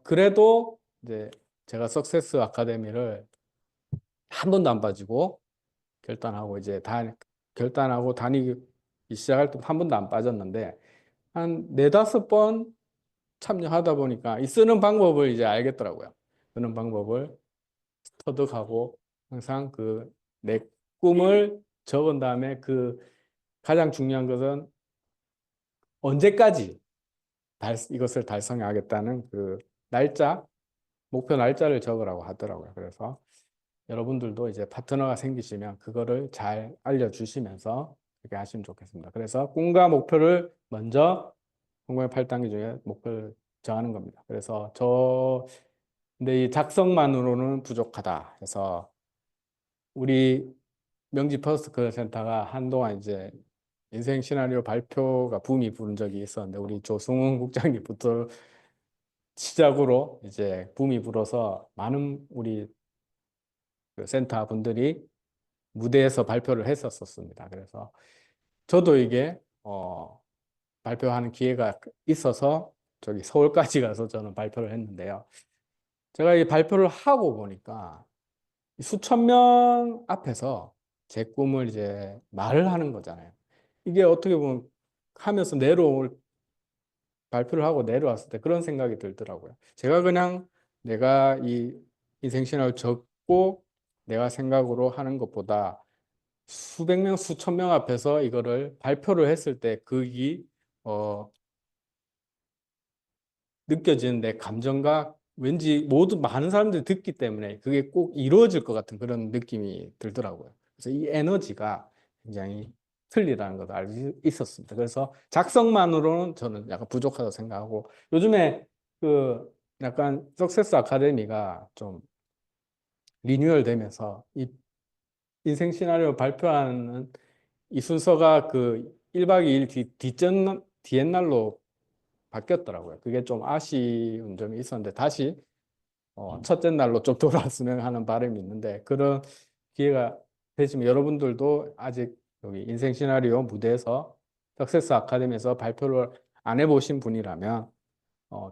그래도 이제 제가 석세스 아카데미를 한 번도 안 빠지고 결단하고 결단하고 다니기 시작할 때 한 번도 안 빠졌는데 한 네다섯 번 참여하다 보니까 이 쓰는 방법을 이제 알겠더라고요. 쓰는 방법을 터득하고 항상 그 내 꿈을 적은 다음에 그 가장 중요한 것은 언제까지 이것을 달성하겠다는 그 목표 날짜를 적으라고 하더라고요. 그래서 여러분들도 이제 파트너가 생기시면 그거를 잘 알려주시면서 그렇게 하시면 좋겠습니다. 그래서 꿈과 목표를 먼저 공공의 8단계 중에 목표를 정하는 겁니다. 그래서 근데 이 작성만으로는 부족하다 해서 우리 명지 퍼스트 센터가 한동안 이제 인생 시나리오 발표가 붐이 부른 적이 있었는데 우리 조승훈 국장님부터 시작으로 이제 붐이 불어서 많은 우리 그 센터 분들이 무대에서 발표를 했었습니다. 그래서 저도 이게 발표하는 기회가 있어서 저기 서울까지 가서 저는 발표를 했는데요. 제가 이 발표를 하고 보니까 수천 명 앞에서 제 꿈을 이제 말을 하는 거잖아요. 이게 어떻게 보면 하면서 내려올 발표를 하고 내려왔을 때 그런 생각이 들더라고요. 제가 그냥 내가 이 인생 시나리오 적고 내가 생각으로 하는 것보다 수백 명, 수천 명 앞에서 이거를 발표를 했을 때 그게 느껴지는 내 감정과 왠지 모두 많은 사람들이 듣기 때문에 그게 꼭 이루어질 것 같은 그런 느낌이 들더라고요. 그래서 이 에너지가 굉장히 틀리다는 것을 알고 있었습니다. 그래서 작성만으로는 저는 약간 부족하다고 생각하고 요즘에 그 약간 석세스 아카데미가 좀 리뉴얼 되면서 이 인생 시나리오 발표하는 이 순서가 그 1박 2일 뒤에 날로 바뀌었더라고요. 그게 좀 아쉬운 점이 있었는데 다시 첫째 날로 좀 돌아왔으면 하는 바람이 있는데 그런 기회가 되시면 여러분들도 아직 여기 인생 시나리오 무대에서 석세스 아카데미에서 발표를 안 해보신 분이라면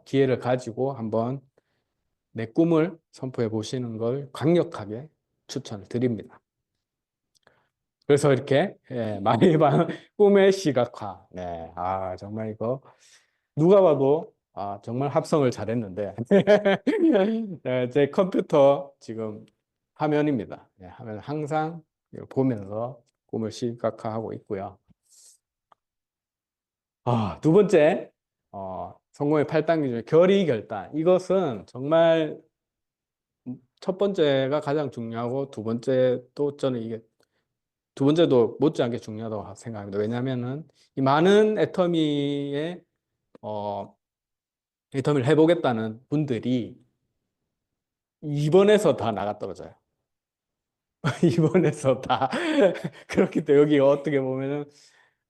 기회를 가지고 한번 내 꿈을 선포해 보시는 걸 강력하게 추천을 드립니다. 그래서 이렇게 많이 봐 꿈의 시각화. 네, 정말 이거 누가 봐도 정말 합성을 잘했는데 네, 제 컴퓨터 지금 화면입니다. 네, 화면 항상 보면서 꿈을 시각화하고 있고요. 두 번째 성공의 8단계 중에 결의 결단. 이것은 정말 첫 번째가 가장 중요하고 두 번째도 저는 이게 두 번째도 못지않게 중요하다고 생각합니다. 왜냐하면은 이 많은 애터미를 해보겠다는 분들이 2번에서 다 나가 떨어져요. 2번에서 다 그렇기 때문에 여기 어떻게 보면은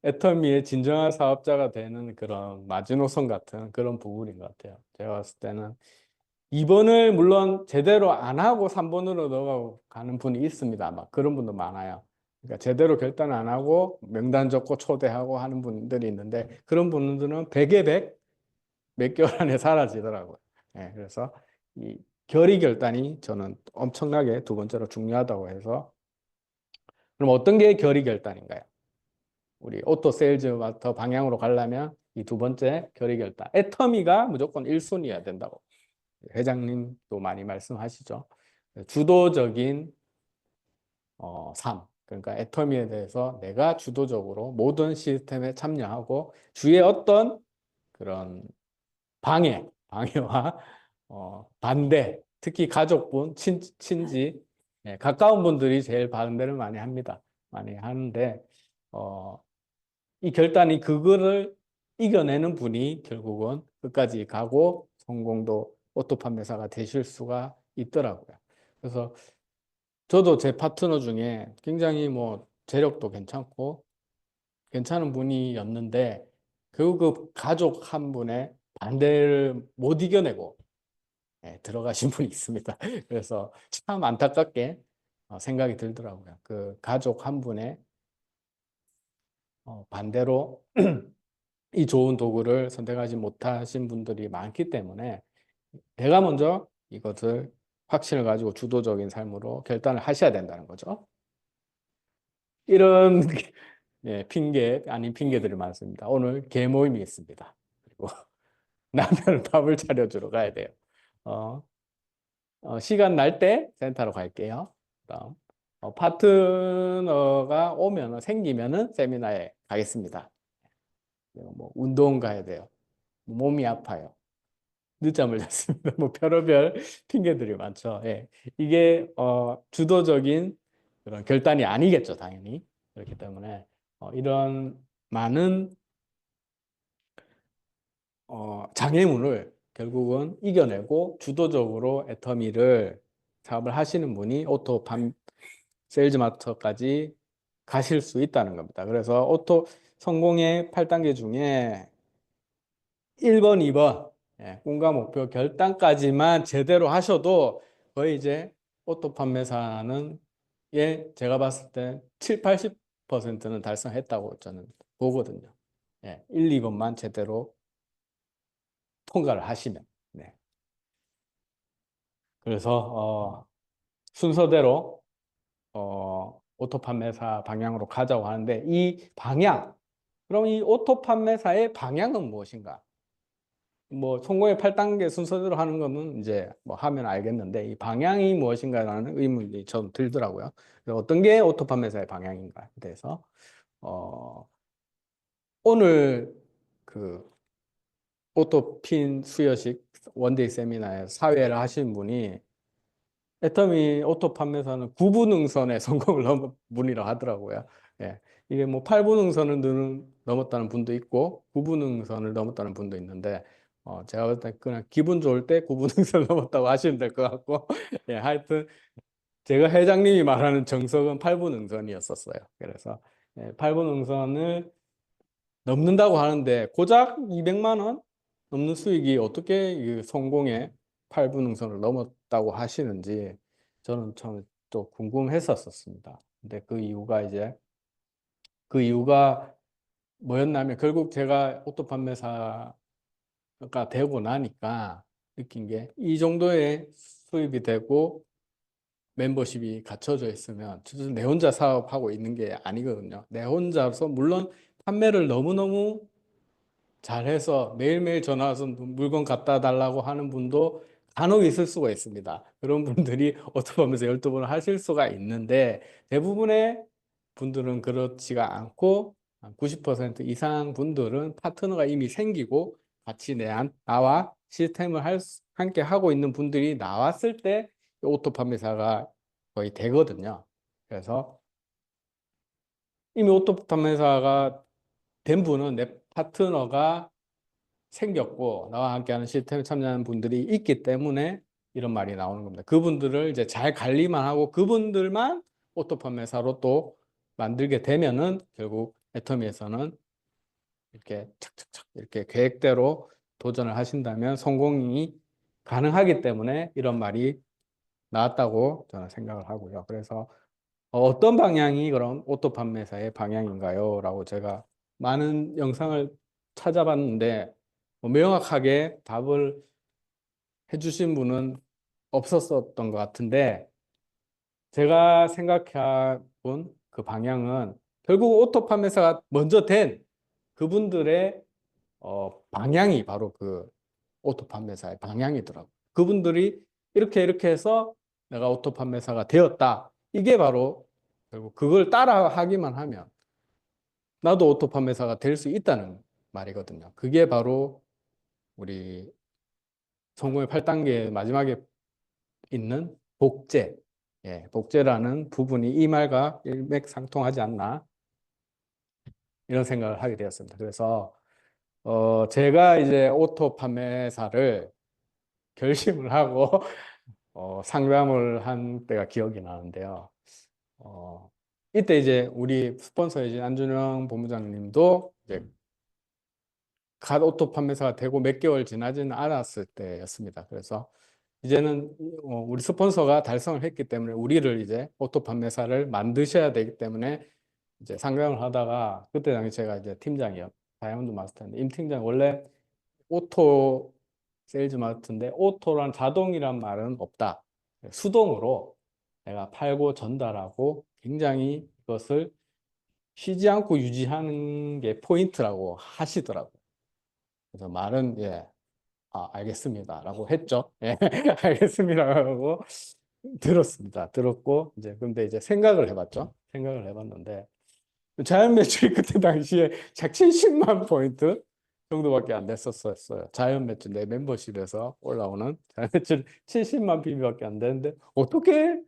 애터미의 진정한 사업자가 되는 그런 마지노선 같은 그런 부분인 것 같아요. 제가 봤을 때는 2번을 물론 제대로 안 하고 3번으로 넘어가고 가는 분이 있습니다. 아마 그런 분도 많아요. 그러니까 제대로 결단 안 하고 명단 적고 초대하고 하는 분들이 있는데 그런 분들은 100에 100 몇 개월 안에 사라지더라고요. 그래서 이 결의 결단이 저는 엄청나게 두 번째로 중요하다고 해서 그럼 어떤 게 결의 결단인가요? 우리 오토 세일즈 마스터 방향으로 가려면 이 두 번째 결의 결단. 애터미가 무조건 1순위여야 된다고 회장님도 많이 말씀하시죠. 주도적인 삶. 그러니까 애터미에 대해서 내가 주도적으로 모든 시스템에 참여하고 주위에 어떤 그런 방해와 반대, 특히 가족분, 친지, 가까운 분들이 제일 반대를 많이 합니다. 많이 하는데, 이 결단이 그거를 이겨내는 분이 결국은 끝까지 가고 성공도 오토 판매사가 되실 수가 있더라고요. 그래서 저도 제 파트너 중에 굉장히 뭐 재력도 괜찮고 괜찮은 분이었는데 그 가족 한 분의 반대를 못 이겨내고 들어가신 분이 있습니다. 그래서 참 안타깝게 생각이 들더라고요. 그 가족 한 분의 반대로 이 좋은 도구를 선택하지 못하신 분들이 많기 때문에 내가 먼저 이것을 확신을 가지고 주도적인 삶으로 결단을 하셔야 된다는 거죠. 이런 핑계 아닌 핑계들이 많습니다. 오늘 개모임이 있습니다. 그리고 남편은 밥을 차려주러 가야 돼요. 시간 날 때 센터로 갈게요. 그다음 파트너가 오면 생기면은 세미나에 가겠습니다. 뭐 운동 가야 돼요. 몸이 아파요. 늦잠을 잤습니다. 뭐 별의별 핑계들이 많죠. 이게 주도적인 그런 결단이 아니겠죠, 당연히. 그렇기 때문에 이런 많은 장애물을 결국은 이겨내고 주도적으로 애터미를 사업을 하시는 분이 세일즈 마스터까지 가실 수 있다는 겁니다. 그래서 성공의 8단계 중에 1번, 2번 꿈과 목표 결단까지만 제대로 하셔도 거의 이제 오토 판매사는 제가 봤을 때 7, 80%는 달성했다고 저는 보거든요. 1, 2번만 제대로 통과를 하시면. 그래서 순서대로 오토 판매사 방향으로 가자고 하는데 이 방향, 그럼 이 오토 판매사의 방향은 무엇인가? 뭐 성공의 8단계 순서대로 하는 거는 이제 뭐 하면 알겠는데 이 방향이 무엇인가라는 의문이 좀 들더라고요. 그래서 어떤 게 오토 판매사의 방향인가에 대해서 오늘 그 오토핀 수여식 원데이 세미나에 사회를 하신 분이 애터미 오토 판매사는 9분응선의 성공을 넘은 분이라 하더라고요. 예. 이게 뭐 8분응선을 넘었다는 분도 있고 9분응선을 넘었다는 분도 있는데 제가 볼 때 그냥 기분 좋을 때 9분응선을 넘었다고 하시면 될 것 같고 예, 하여튼 제가 회장님이 말하는 정석은 8분응선이었었어요. 그래서 8분응선을 넘는다고 하는데 고작 200만 원 넘는 수익이 어떻게 이 성공의 8분응선을 넘었다고 하시는지 저는 참 또 궁금했었습니다. 근데 그 이유가 뭐였냐면 결국 제가 오토 판매사가 되고 나니까 느낀 게 이 정도의 수입이 되고 멤버십이 갖춰져 있으면 내 혼자 사업하고 있는 게 아니거든요. 내 혼자서 물론 판매를 너무너무 잘해서 매일매일 전화 와서 물건 갖다 달라고 하는 분도 간혹 있을 수가 있습니다. 그런 분들이 오토밤에서 12번을 하실 수가 있는데 대부분의 분들은 그렇지가 않고 90% 이상 분들은 파트너가 이미 생기고 같이 나와 시스템을 함께 하고 있는 분들이 나왔을 때 오토 판매사가 거의 되거든요. 그래서 이미 오토 판매사가 된 분은 내 파트너가 생겼고 나와 함께하는 시스템에 참여하는 분들이 있기 때문에 이런 말이 나오는 겁니다. 그분들을 이제 잘 관리만 하고 그분들만 오토 판매사로 또 만들게 되면은 결국 애터미에서는 이렇게 착착착 이렇게 계획대로 도전을 하신다면 성공이 가능하기 때문에 이런 말이 나왔다고 저는 생각을 하고요. 그래서 어떤 방향이 그럼 오토 판매사의 방향인가요? 라고 제가 많은 영상을 찾아봤는데 뭐 명확하게 답을 해주신 분은 없었던 것 같은데 제가 생각해 본 그 방향은 결국 오토 판매사가 먼저 된 그분들의 방향이 바로 그 오토 판매사의 방향이더라고요. 그분들이 이렇게 해서 내가 오토 판매사가 되었다. 이게 바로 결국 그걸 따라 하기만 하면 나도 오토 판매사가 될 수 있다는 말이거든요. 그게 바로 우리 성공의 8단계 마지막에 있는 복제. 예, 복제라는 부분이 이 말과 일맥상통하지 않나 이런 생각을 하게 되었습니다. 그래서 제가 이제 오토 판매사를 결심을 하고 상담을 한 때가 기억이 나는데요. 이때 이제 우리 스폰서이신 안준영 본부장님도 이제 갓 오토 판매사가 되고 몇 개월 지나지는 않았을 때였습니다. 그래서 이제는 우리 스폰서가 달성을 했기 때문에 우리를 이제 오토 판매사를 만드셔야 되기 때문에 이제 상담을 하다가 그때 당시 제가 이제 팀장이었 다이아몬드 마스터인데 임 팀장 원래 오토 세일즈 마스터인데 오토란 자동이란 말은 없다. 수동으로 내가 팔고 전달하고 굉장히 이것을 쉬지 않고 유지하는 게 포인트라고 하시더라고요. 그래서 말은 예, 알겠습니다라고 했죠. 예, 알겠습니다라고 들었습니다. 들었고 이제 근데 이제 생각을 해봤죠. 생각을 해봤는데 자연 매출이 그때 당시에 약 70만 포인트 정도밖에 안 됐었어요. 자연 매출 내 멤버십에서 올라오는 자연 매출 70만 PB밖에 안 되는데 어떻게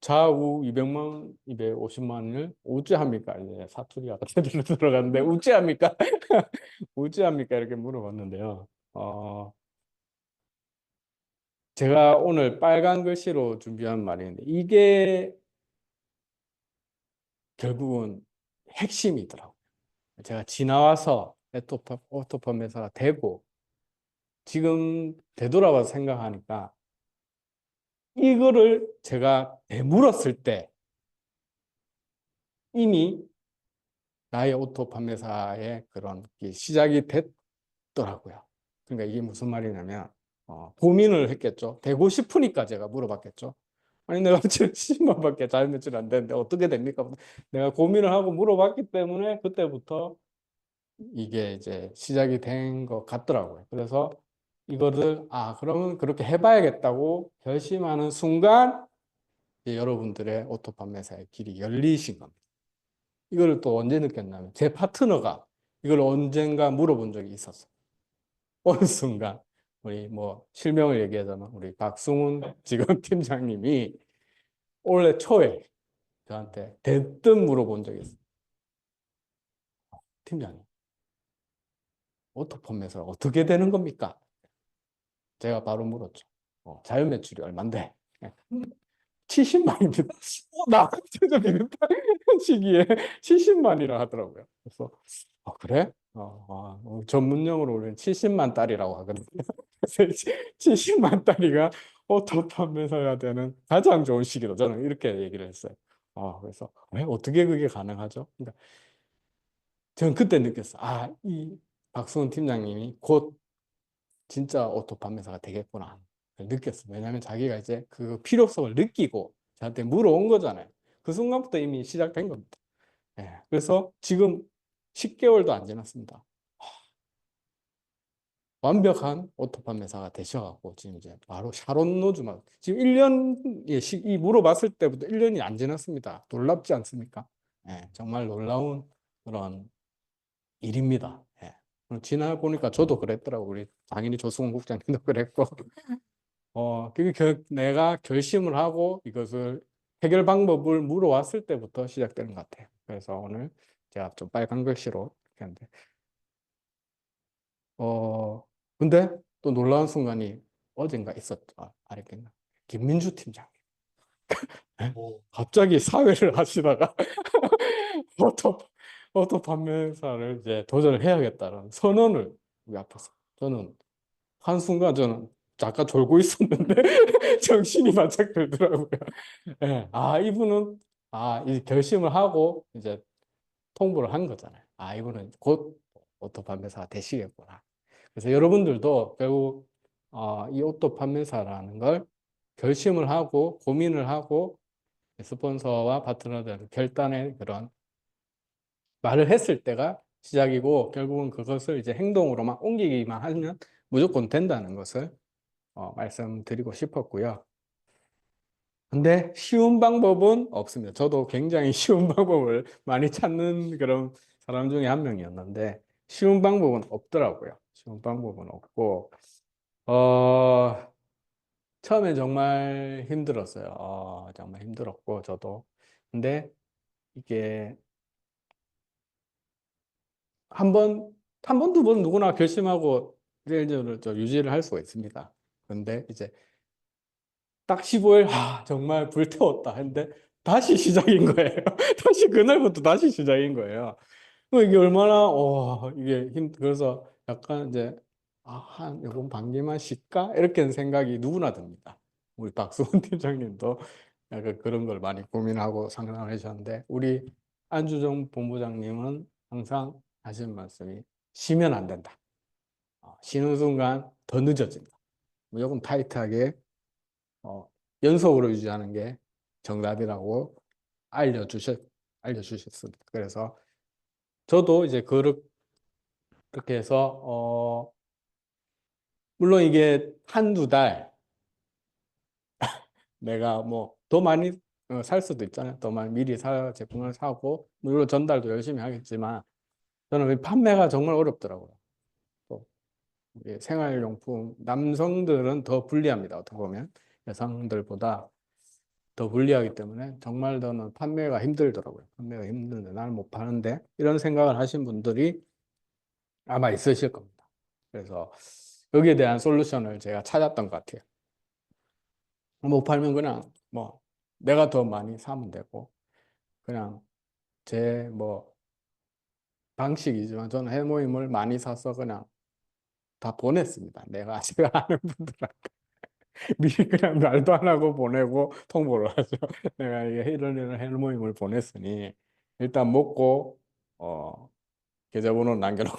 좌우 200만, 250만을 우째합니까? 이제 사투리가 제대로 들어갔는데 우째합니까? 우째합니까? 이렇게 물어봤는데요. 제가 오늘 빨간 글씨로 준비한 말인데 이게 결국은 핵심이더라고요. 제가 지나와서 오토팜 회사가 되고 지금 되돌아와서 생각하니까 이거를 제가 되물었을 때 이미 나의 오토 판매사의 그런 시작이 됐더라고요. 그러니까 이게 무슨 말이냐면 고민을 했겠죠. 되고 싶으니까 제가 물어봤겠죠. 아니 내가 70만밖에 자연 매출 안 되는데 어떻게 됩니까? 내가 고민을 하고 물어봤기 때문에 그때부터 이게 이제 시작이 된 것 같더라고요. 그래서 이거를 그러면 그렇게 해봐야겠다고 결심하는 순간 이제 여러분들의 오토 판매사의 길이 열리신 겁니다. 이걸 또 언제 느꼈냐면 제 파트너가 이걸 언젠가 물어본 적이 있었어요. 어느 순간 우리 뭐 실명을 얘기하자면 우리 박승훈 지금 팀장님이 올해 초에 저한테 대뜸 물어본 적이 있어요. 팀장님, 오토 판매사 어떻게 되는 겁니까? 제가 바로 물었죠. 자연 매출이 얼만데? 70만입니다. 나한테 비슷한 시기에 70만이라 하더라고요. 그래서 그래? 전문용어로 우리는 70만 달이라고 하거든요. 70만 달이가 오토 판매사가 되는 가장 좋은 시기로 저는 이렇게 얘기를 했어요. 그래서 왜 어떻게 그게 가능하죠? 그러니까 저는 그때 느꼈어요. 이 박수훈 팀장님이 곧 진짜 오토 판매사가 되겠구나 느꼈어요. 왜냐하면 자기가 이제 그 필요성을 느끼고 저한테 물어온 거잖아요. 그 순간부터 이미 시작된 겁니다. 그래서 지금 10개월도 안 지났습니다. 완벽한 오토 판매사가 되셔갖고 지금 이제 바로 샤론 노즈만 지금 1년 이 물어봤을 때부터 1년이 안 지났습니다. 놀랍지 않습니까? 정말 놀라운 그런 일입니다. 지나 보니까 저도 그랬더라고. 우리 당연히 조승훈 국장님도 그랬고 내가 결심을 하고 이것을 해결 방법을 물어왔을 때부터 시작되는 것 같아요. 그래서 오늘 제가 좀 빨간 글씨로 이렇게 하는데 근데 또 놀라운 순간이 어젠가 있었죠. 알겠나? 김민주 팀장. 갑자기 사회를 하시다가 오토, 오토 판매사를 이제 도전을 해야겠다는 선언을 우리 앞에서 저는 한순간 저는 잠깐 졸고 있었는데 정신이 바짝 들더라고요. 이분은 이 결심을 하고 이제 통보를 한 거잖아요. 이분은 곧 오토 판매사가 되시겠구나. 그래서 여러분들도 결국 이 오토 판매사라는 걸 결심을 하고 고민을 하고 스폰서와 파트너들 결단의 그런 말을 했을 때가 시작이고 결국은 그것을 이제 행동으로만 옮기기만 하면 무조건 된다는 것을 말씀드리고 싶었고요. 근데 쉬운 방법은 없습니다. 저도 굉장히 쉬운 방법을 많이 찾는 그런 사람 중에 한 명이었는데 쉬운 방법은 없더라고요. 쉬운 방법은 없고 처음에 정말 힘들었어요. 정말 힘들었고 저도. 근데 이게 한 번, 두 번 누구나 결심하고 일을 유지를 할 수가 있습니다. 그런데 이제 딱 15일, 정말 불태웠다 했는데 다시 시작인 거예요. 다시 그날부터 다시 시작인 거예요. 이게 얼마나, 이게 그래서 약간 이제, 요번 반기만 쉴까? 이렇게 생각이 누구나 듭니다. 우리 박수원 팀장님도 약간 그런 걸 많이 고민하고 상상을 하셨는데, 우리 안주정 본부장님은 항상 하시는 말씀이 쉬면 안 된다. 쉬는 순간 더 늦어진다. 무조건 타이트하게 연속으로 유지하는 게 정답이라고 알려주셨습니다. 그래서 저도 이제 그렇게 해서 물론 이게 한두 달 내가 뭐 더 많이 살 수도 있잖아요. 더 많이 미리 제품을 사고 물론 전달도 열심히 하겠지만 저는 판매가 정말 어렵더라고요. 또 생활용품 남성들은 더 불리합니다. 어떻게 보면 여성들보다 더 불리하기 때문에 정말 저는 판매가 힘들더라고요. 판매가 힘든데 나는 못 파는데 이런 생각을 하신 분들이 아마 있으실 겁니다. 그래서 여기에 대한 솔루션을 제가 찾았던 것 같아요. 못 팔면 그냥 뭐 내가 더 많이 사면 되고 그냥 제 뭐 방식이지만 저는 해모임을 많이 사서 그냥 다 보냈습니다. 제가 아는 분들한테 미리 그냥 말도 안 하고 보내고 통보를 하죠. 내가 이런 해모임을 보냈으니 일단 먹고 계좌번호 남겨놓고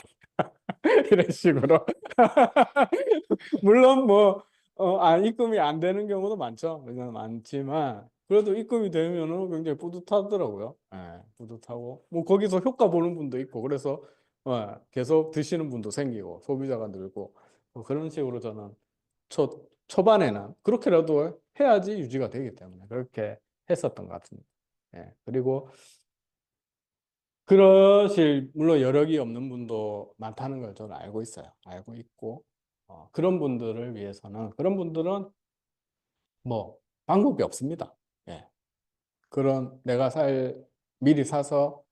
이런 식으로 물론 뭐 입금이 안 되는 경우도 많지만 그래도 입금이 되면은 굉장히 뿌듯하더라고요. 뿌듯하고 뭐 거기서 효과 보는 분도 있고 그래서 계속 드시는 분도 생기고 소비자가 늘고 그런 식으로 저는 초반에는 그렇게라도 해야지 유지가 되기 때문에 그렇게 했었던 것 같습니다. 예, 그리고 그러실 물론 여력이 없는 분도 많다는 걸 저는 알고 있어요. 알고 있고 그런 분들을 위해서는 그런 분들은 뭐 방법이 없습니다. 예, 그런 내가 미리 사서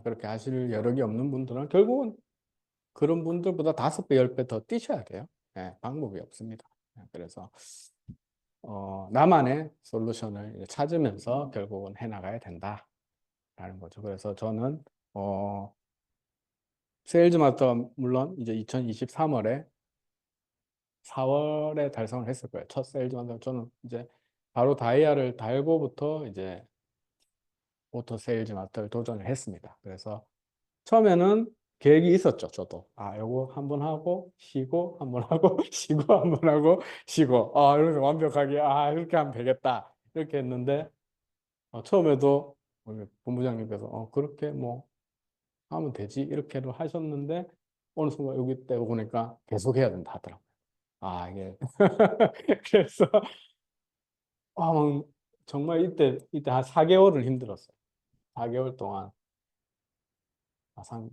그렇게 하실 여력이 없는 분들은 결국은 그런 분들보다 5배, 10배 더 뛰셔야 돼요. 예, 방법이 없습니다. 예, 그래서 나만의 솔루션을 찾으면서 결국은 해나가야 된다라는 거죠. 그래서 저는 세일즈 마스터 물론 이제 2023월에 4월에 달성을 했을 거예요. 첫 세일즈 마스터. 저는 이제 바로 다이아를 달고부터 이제 오토 세일즈 마스터를 도전을 했습니다. 그래서 처음에는 계획이 있었죠. 저도 요거 한번 하고 쉬고 한번 하고 쉬고 한번 하고 쉬고 이렇게 완벽하게 이렇게 하면 되겠다 이렇게 했는데 처음에도 우리 본부장님께서 그렇게 뭐 하면 되지 이렇게도 하셨는데 어느 순간 여기 때 보니까 계속 해야 된다 하더라고요. 이게 그래서 막 정말 이때 한 4개월을 힘들었어요. 4개월 동안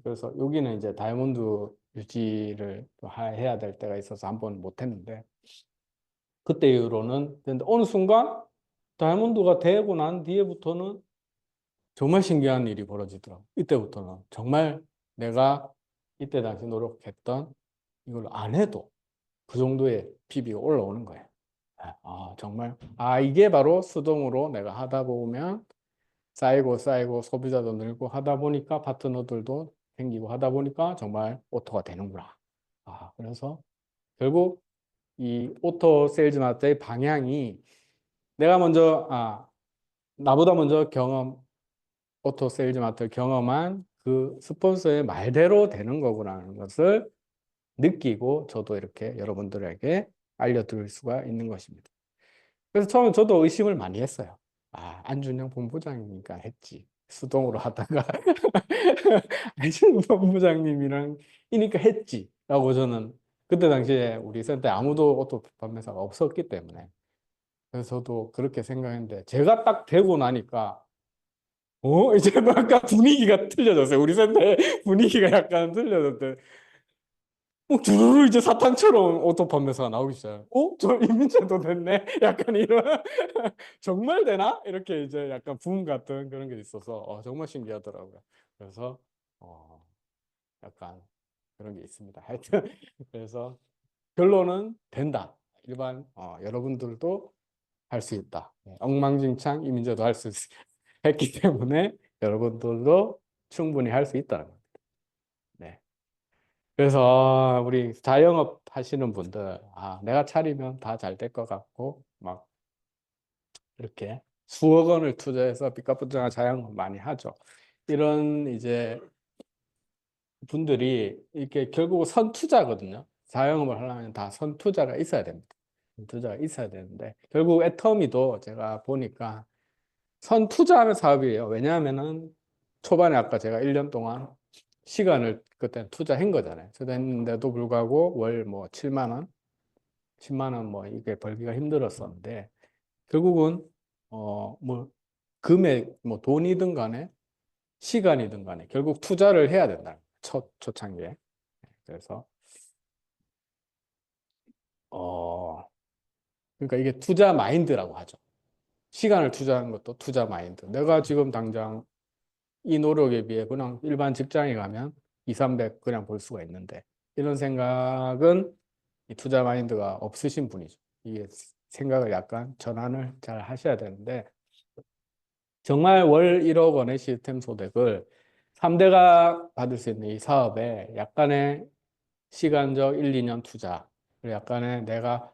그래서 여기는 이제 다이아몬드 유지를 또 해야 될 때가 있어서 한 번 못했는데 그때 이후로는 근데 어느 순간 다이아몬드가 되고 난 뒤에부터는 정말 신기한 일이 벌어지더라고요. 이때부터는 정말 내가 이때 당시 노력했던 이걸 안 해도 그 정도의 PB가 올라오는 거예요. 정말 이게 바로 수동으로 내가 하다 보면 쌓이고 소비자도 늘고 하다 보니까 파트너들도 생기고 하다 보니까 정말 오토가 되는구나. 그래서 결국 이 오토 세일즈 마스터의 방향이 내가 먼저 나보다 먼저 오토 세일즈 마스터를 경험한 그 스폰서의 말대로 되는 거구나라는 것을 느끼고 저도 이렇게 여러분들에게 알려드릴 수가 있는 것입니다. 그래서 처음에 저도 의심을 많이 했어요. 안준영 본부장이니까 했지. 수동으로 하다가 안준영 본부장님이랑 이니까 했지. 라고 저는 그때 당시에 우리 센터에 아무도 오토 판매사가 없었기 때문에 그래서 저도 그렇게 생각했는데 제가 딱 되고 나니까 이제 뭐 약간 분위기가 틀려졌어요. 우리 센터의 분위기가 약간 틀려졌대. 주르르 이제 사탕처럼 오토 판매사가 나오기 시작해요. 저 이민재도 됐네? 약간 이런 정말 되나? 이렇게 이제 약간 붐 같은 그런 게 있어서 정말 신기하더라고요. 그래서 약간 그런 게 있습니다. 하여튼 그래서 결론은 된다. 일반 여러분들도 할 수 있다. 엉망진창 이민재도 할 수 했기 때문에 여러분들도 충분히 할 수 있다는 겁니다. 네. 그래서 우리 자영업 하시는 분들 내가 차리면 다 잘 될 것 같고 막 이렇게 수억 원을 투자해서 빚값부장한 자영업 많이 하죠. 이런 이제 분들이 이렇게 결국 선투자거든요. 자영업을 하려면 다 선투자가 있어야 됩니다. 선투자가 있어야 되는데 결국 애터미도 제가 보니까 선투자하는 사업이에요. 왜냐하면은 초반에 아까 제가 1년 동안 시간을 그때 투자한 거잖아요. 투자했는데도 불구하고 월 뭐 7만 원, 10만 원 뭐 이게 벌기가 힘들었었는데 결국은 뭐 금액 뭐 돈이든 간에 시간이든 간에 결국 투자를 해야 된다. 초창기에. 그래서 그러니까 이게 투자 마인드라고 하죠. 시간을 투자하는 것도 투자 마인드. 내가 지금 당장 이 노력에 비해 그냥 일반 직장에 가면 2, 300 그냥 벌 수가 있는데 이런 생각은 이 투자 마인드가 없으신 분이죠. 이게 생각을 약간 전환을 잘 하셔야 되는데 정말 월 1억 원의 시스템 소득을 3대가 받을 수 있는 이 사업에 약간의 시간적 1, 2년 투자 그리고 약간의 내가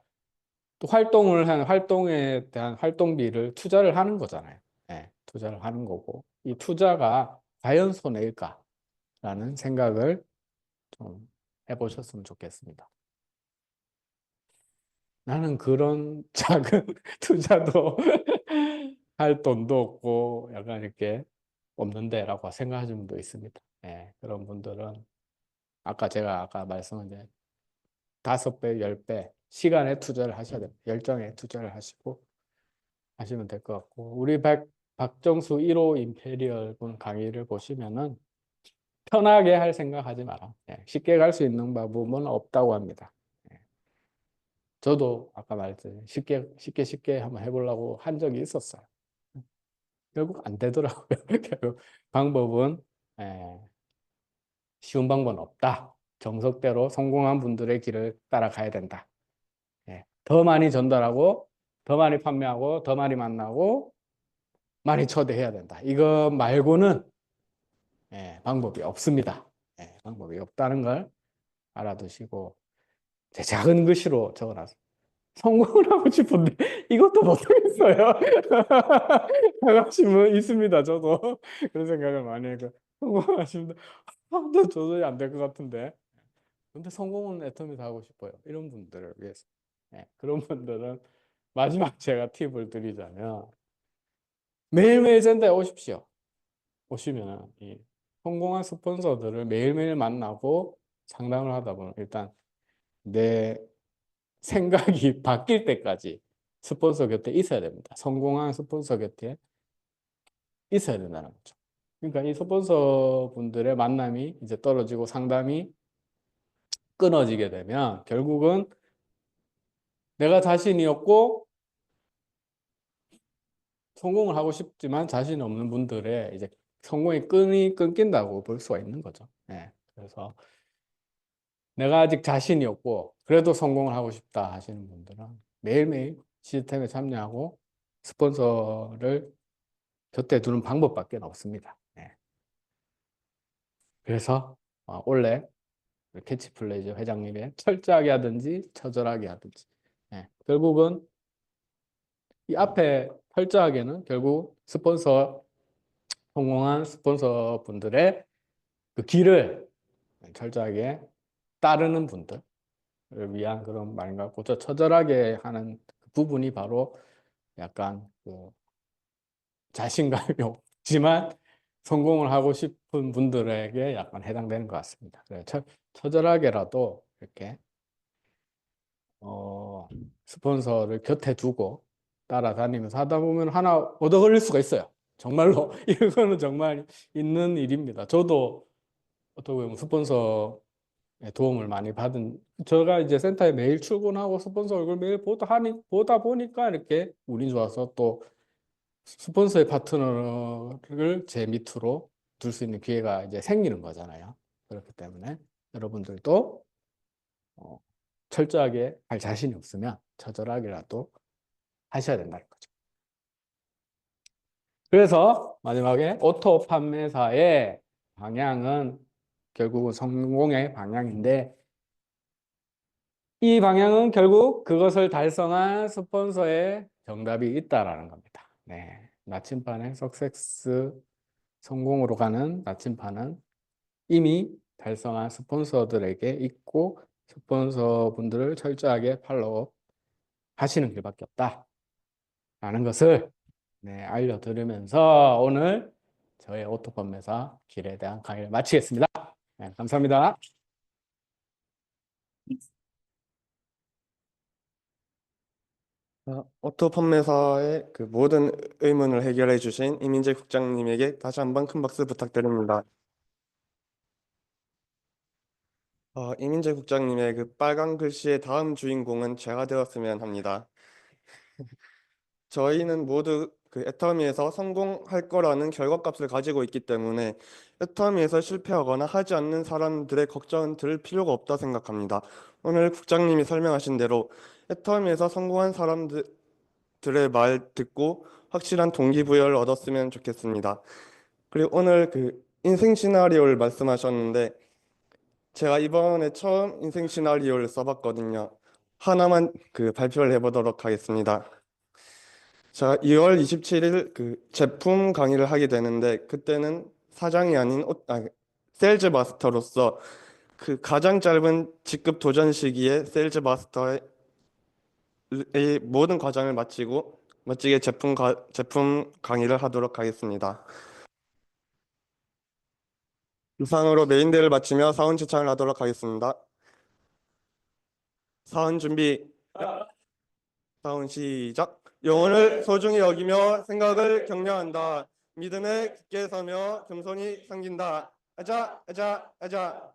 또 활동을 한 활동에 대한 활동비를 투자를 하는 거잖아요. 네, 투자를 하는 거고 이 투자가 과연 손해일까라는 생각을 좀 해보셨으면 좋겠습니다. 나는 그런 작은 투자도 할 돈도 없고 약간 이렇게 없는데라고 생각하시는 분도 있습니다. 그런 분들은 제가 말씀한 이제 5배, 10배 시간에 투자를 하셔야 됩니다. 열정에 투자를 하시고 하시면 될 것 같고 우리 박정수 1호 임페리얼 분 강의를 보시면은 편하게 할 생각하지 마라. 예, 쉽게 갈 수 있는 방법은 없다고 합니다. 예. 저도 아까 말했듯이 쉽게 한번 해보려고 한 적이 있었어요. 결국 안 되더라고요. 결국 방법은 예, 쉬운 방법은 없다. 정석대로 성공한 분들의 길을 따라가야 된다. 예, 더 많이 전달하고 더 많이 판매하고 더 많이 만나고 많이 초대해야 된다. 이거 말고는 예, 방법이 없습니다. 예, 방법이 없다는 걸 알아두시고 제 작은 글씨로 적어놨어요. 성공을 하고 싶은데 이것도 못하겠어요. 하신 분 있습니다. 저도 그런 생각을 많이 해요. 성공하시면 도저히 안 될 것 같은데. 근데 성공은 애터미에서 하고 싶어요. 이런 분들을 위해서. 예, 그런 분들은 마지막 제가 팁을 드리자면 매일매일 젠더에 오십시오. 오시면 이 성공한 스폰서들을 매일매일 만나고 상담을 하다 보면 일단 내 생각이 바뀔 때까지 스폰서 곁에 있어야 됩니다. 성공한 스폰서 곁에 있어야 된다는 거죠. 그러니까 이 스폰서 분들의 만남이 이제 떨어지고 상담이 끊어지게 되면 결국은 내가 자신이 없고 성공을 하고 싶지만 자신이 없는 분들의 이제 성공의 끈이 끊긴다고 볼 수가 있는 거죠. 예. 그래서 내가 아직 자신이 없고 그래도 성공을 하고 싶다 하시는 분들은 매일매일 시스템에 참여하고 스폰서를 곁에 두는 방법밖에 없습니다. 예. 그래서 원래 캐치플레이즈 회장님의 철저하게 하든지 처절하게 하든지 예. 결국은 이 앞에 철저하게는 결국 성공한 스폰서 분들의 그 길을 철저하게 따르는 분들을 위한 그런 말인 것 같고 저 처절하게 하는 그 부분이 바로 약간 그 자신감이 없지만 성공을 하고 싶은 분들에게 약간 해당되는 것 같습니다. 그래서 처절하게라도 이렇게 스폰서를 곁에 두고 따라다니면서 하다 보면 하나 얻어 걸릴 수가 있어요. 정말로 이거는 정말 있는 일입니다. 저도 어떻게 보면 스폰서의 도움을 많이 받은 제가 이제 센터에 매일 출근하고 스폰서 얼굴 매일 보다 보니까 이렇게 운이 좋아서 또 스폰서의 파트너를 제 밑으로 둘 수 있는 기회가 이제 생기는 거잖아요. 그렇기 때문에 여러분들도 철저하게 할 자신이 없으면 처절하게라도 하셔야 된다는 거죠. 그래서 마지막에 오토 판매사의 방향은 결국은 성공의 방향인데 이 방향은 결국 그것을 달성한 스폰서의 정답이 있다라는 겁니다. 네. 나침반의 석섹스 성공으로 가는 나침반은 이미 달성한 스폰서들에게 있고 스폰서 분들을 철저하게 팔로우 하시는 길밖에 없다라는 것을 네, 알려드리면서 오늘 저의 오토판매사 길에 대한 강의를 마치겠습니다. 네, 감사합니다. 오토 판매사의 그 모든 의문을 해결해 주신 이민재 국장님에게 다시 한번 큰 박수 부탁드립니다. 이민재 국장님의 그 빨간 글씨의 다음 주인공은 제가 되었으면 합니다. 저희는 모두 그 애터미에서 성공할 거라는 결과값을 가지고 있기 때문에 애터미에서 실패하거나 하지 않는 사람들의 걱정은 들 필요가 없다 생각합니다. 오늘 국장님이 설명하신 대로 애터미에서 성공한 사람들의 말 듣고 확실한 동기부여를 얻었으면 좋겠습니다. 그리고 오늘 그 인생 시나리오를 말씀하셨는데 제가 이번에 처음 인생 시나리오를 써봤거든요. 하나만 그 발표를 해보도록 하겠습니다. 자, 2월 27일 그 제품 강의를 하게 되는데 그때는 사장이 아닌 세일즈 마스터로서 그 가장 짧은 직급 도전 시기에 세일즈 마스터의 모든 과정을 마치고 멋지게 제품 강의를 하도록 하겠습니다. 이상으로 메인대를 마치며 사원 채창을 하도록 하겠습니다. 사원 준비. 사원 시작. 영혼을 소중히 여기며 생각을 격려한다. 믿음에 굳게 서며 겸손히 섬긴다. 아자, 아자, 아자.